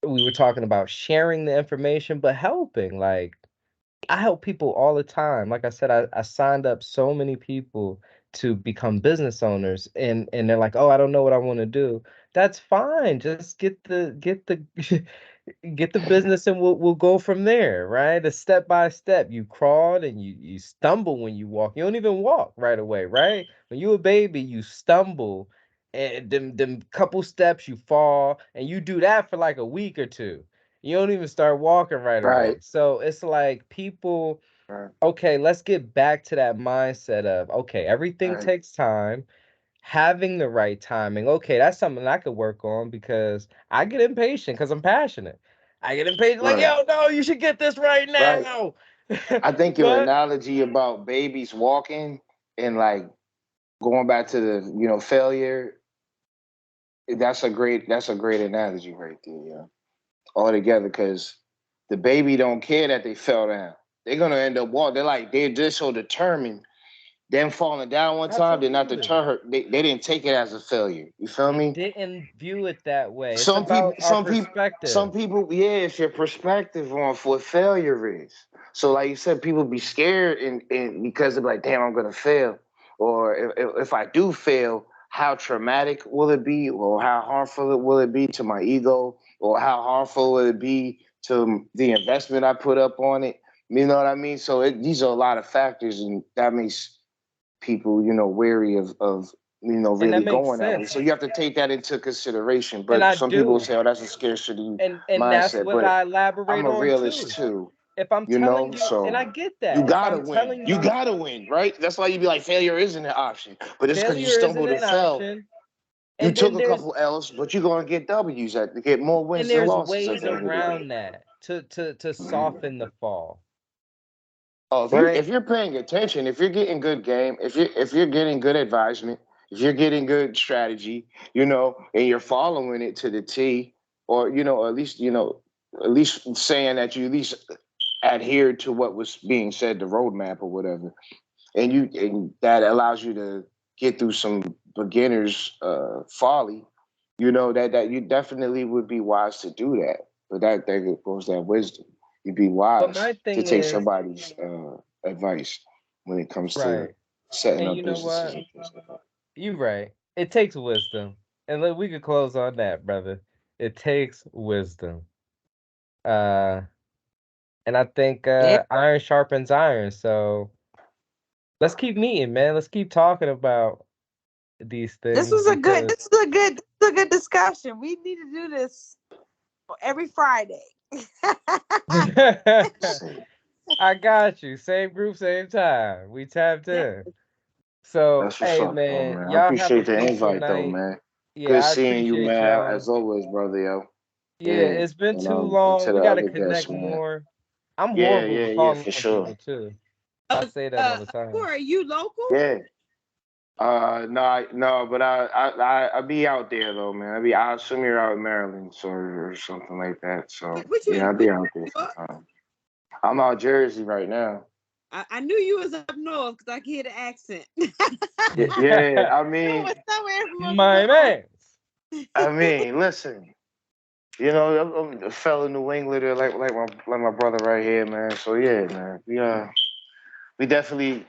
we were talking about sharing the information, but helping. Like, I help people all the time. Like I said, I signed up so many people to become business owners, and they're like, "Oh, I don't know what I want to do." That's fine. Just get the get the business, and we'll go from there, right? A step by step. You crawled and you stumble when you walk. You don't even walk right away, right? When you a baby, you stumble, and them couple steps you fall, and you do that for like a week or two. You don't even start walking right away. Right. So it's like people, Right. okay, let's get back to that mindset of, okay, everything Right. takes time. having the right timing. Okay, that's something I could work on because I get impatient because I'm passionate. I get impatient, like, Right. yo, no, you should get this right Right. now. I think your But analogy about babies walking and like going back to the failure, that's a great analogy right there, yeah. Altogether, because the baby don't care that they fell down. They're gonna end up walking. They're just so determined. Them falling down one time did not absolutely, deter her. They didn't take it as a failure. You feel they me? didn't view it that way. It's Some people, about our some people, some perspective. people, yeah, it's your perspective on what failure is. So, like you said, people be scared and because they're like, damn, I'm gonna fail. Or if I do fail, how traumatic will it be? Or how harmful will it be to my ego? Or how harmful will it be to the investment I put up on it? You know what I mean? So these are a lot of factors, and that makes people, wary of And that really makes going that way. sense. So you have to take that into consideration. And But I some people will do. say, "Oh, that's a scarcity And that's mindset." what But I I'm elaborate a on realist too. too, If I'm telling you, and I So get you that. If gotta I'm win. telling You you gotta win, right? That's why you be like, failure isn't an option. But it's because you failure isn't stumbled and an fell. option, You and took then a couple L's, but you're gonna get W's get more wins than there's losses at ways the end of the day. around that to soften the fall. Oh, Right? if you're paying attention, if you're getting good game, if you're getting good advisement, if you're getting good strategy, and you're following it to the T, or at least saying that you at least adhered to what was being said, the roadmap or whatever, and that allows you to get through some beginners folly, that you definitely would be wise to do that. But that goes that wisdom. You'd be But wise my to thing take is, somebody's advice when it comes to right. setting And up you know businesses what? and things like that. You right. It takes wisdom. And we could close on that, brother. It takes wisdom. Uh and I think Yeah. iron sharpens iron. So let's keep meeting, man. Let's keep talking about these This things was a good. because This is a good. This is a good discussion. We need to do this every Friday. See, I got you. Same group, same time. We tapped Yeah. in. So, that's what's hey up, though, man, man. I y'all have a appreciate the peaceful invite, though, night. man. Good Yeah, I seeing you, appreciate man, y'all. as always, brother, yo. Yeah, Yeah, it's been and too and to long. the We gotta other guests, connect man. more. I'm Yeah, horrible yeah, with yeah, calling for on sure. people too. I say that all the time. Are you local? Yeah. No, no, but I be out there though, man. I assume you're out in Maryland, or something like that. So What you yeah, in? I'll What be out there you up? sometime. I'm out Jersey right now. I knew you was up north because I can hear the accent. you Yeah, yeah. I mean, was somewhere from up My north. man. listen. I'm a fellow New Englander, like my brother right here, man. So yeah, man. We definitely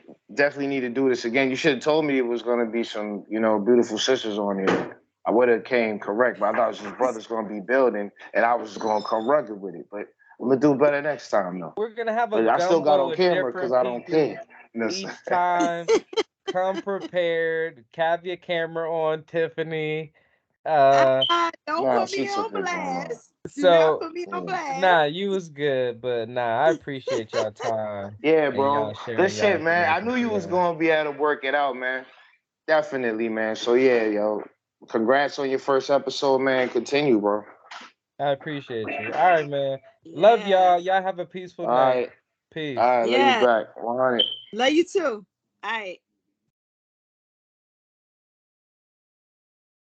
need to do this again. You should have told me it was gonna be some, beautiful sisters on here. I would have came correct, but I thought it was just brothers gonna be building, and I was just gonna come rugged with it. But I'm gonna do better next time, though. We're gonna have a But I still got gumbo on of camera because different I don't people care. So- each time. Come prepared. Have your camera on, Tiffany. Uh, Don't nah, put me she on took it going on. blast. Do not so put me on Yeah. blast. nah, you was good, but nah, I appreciate y'all time Yeah, and bro. y'all Good sharing y'all shit, man. I information knew you was today. gonna be able to work it out, man. Definitely, man. So yeah, yo. Congrats on your first episode, man. Continue, bro. I appreciate you. All right, man. Love Yeah. y'all. Y'all have a peaceful All night. right. All Peace. right, love you Yeah. back. 100. Love you too. All right.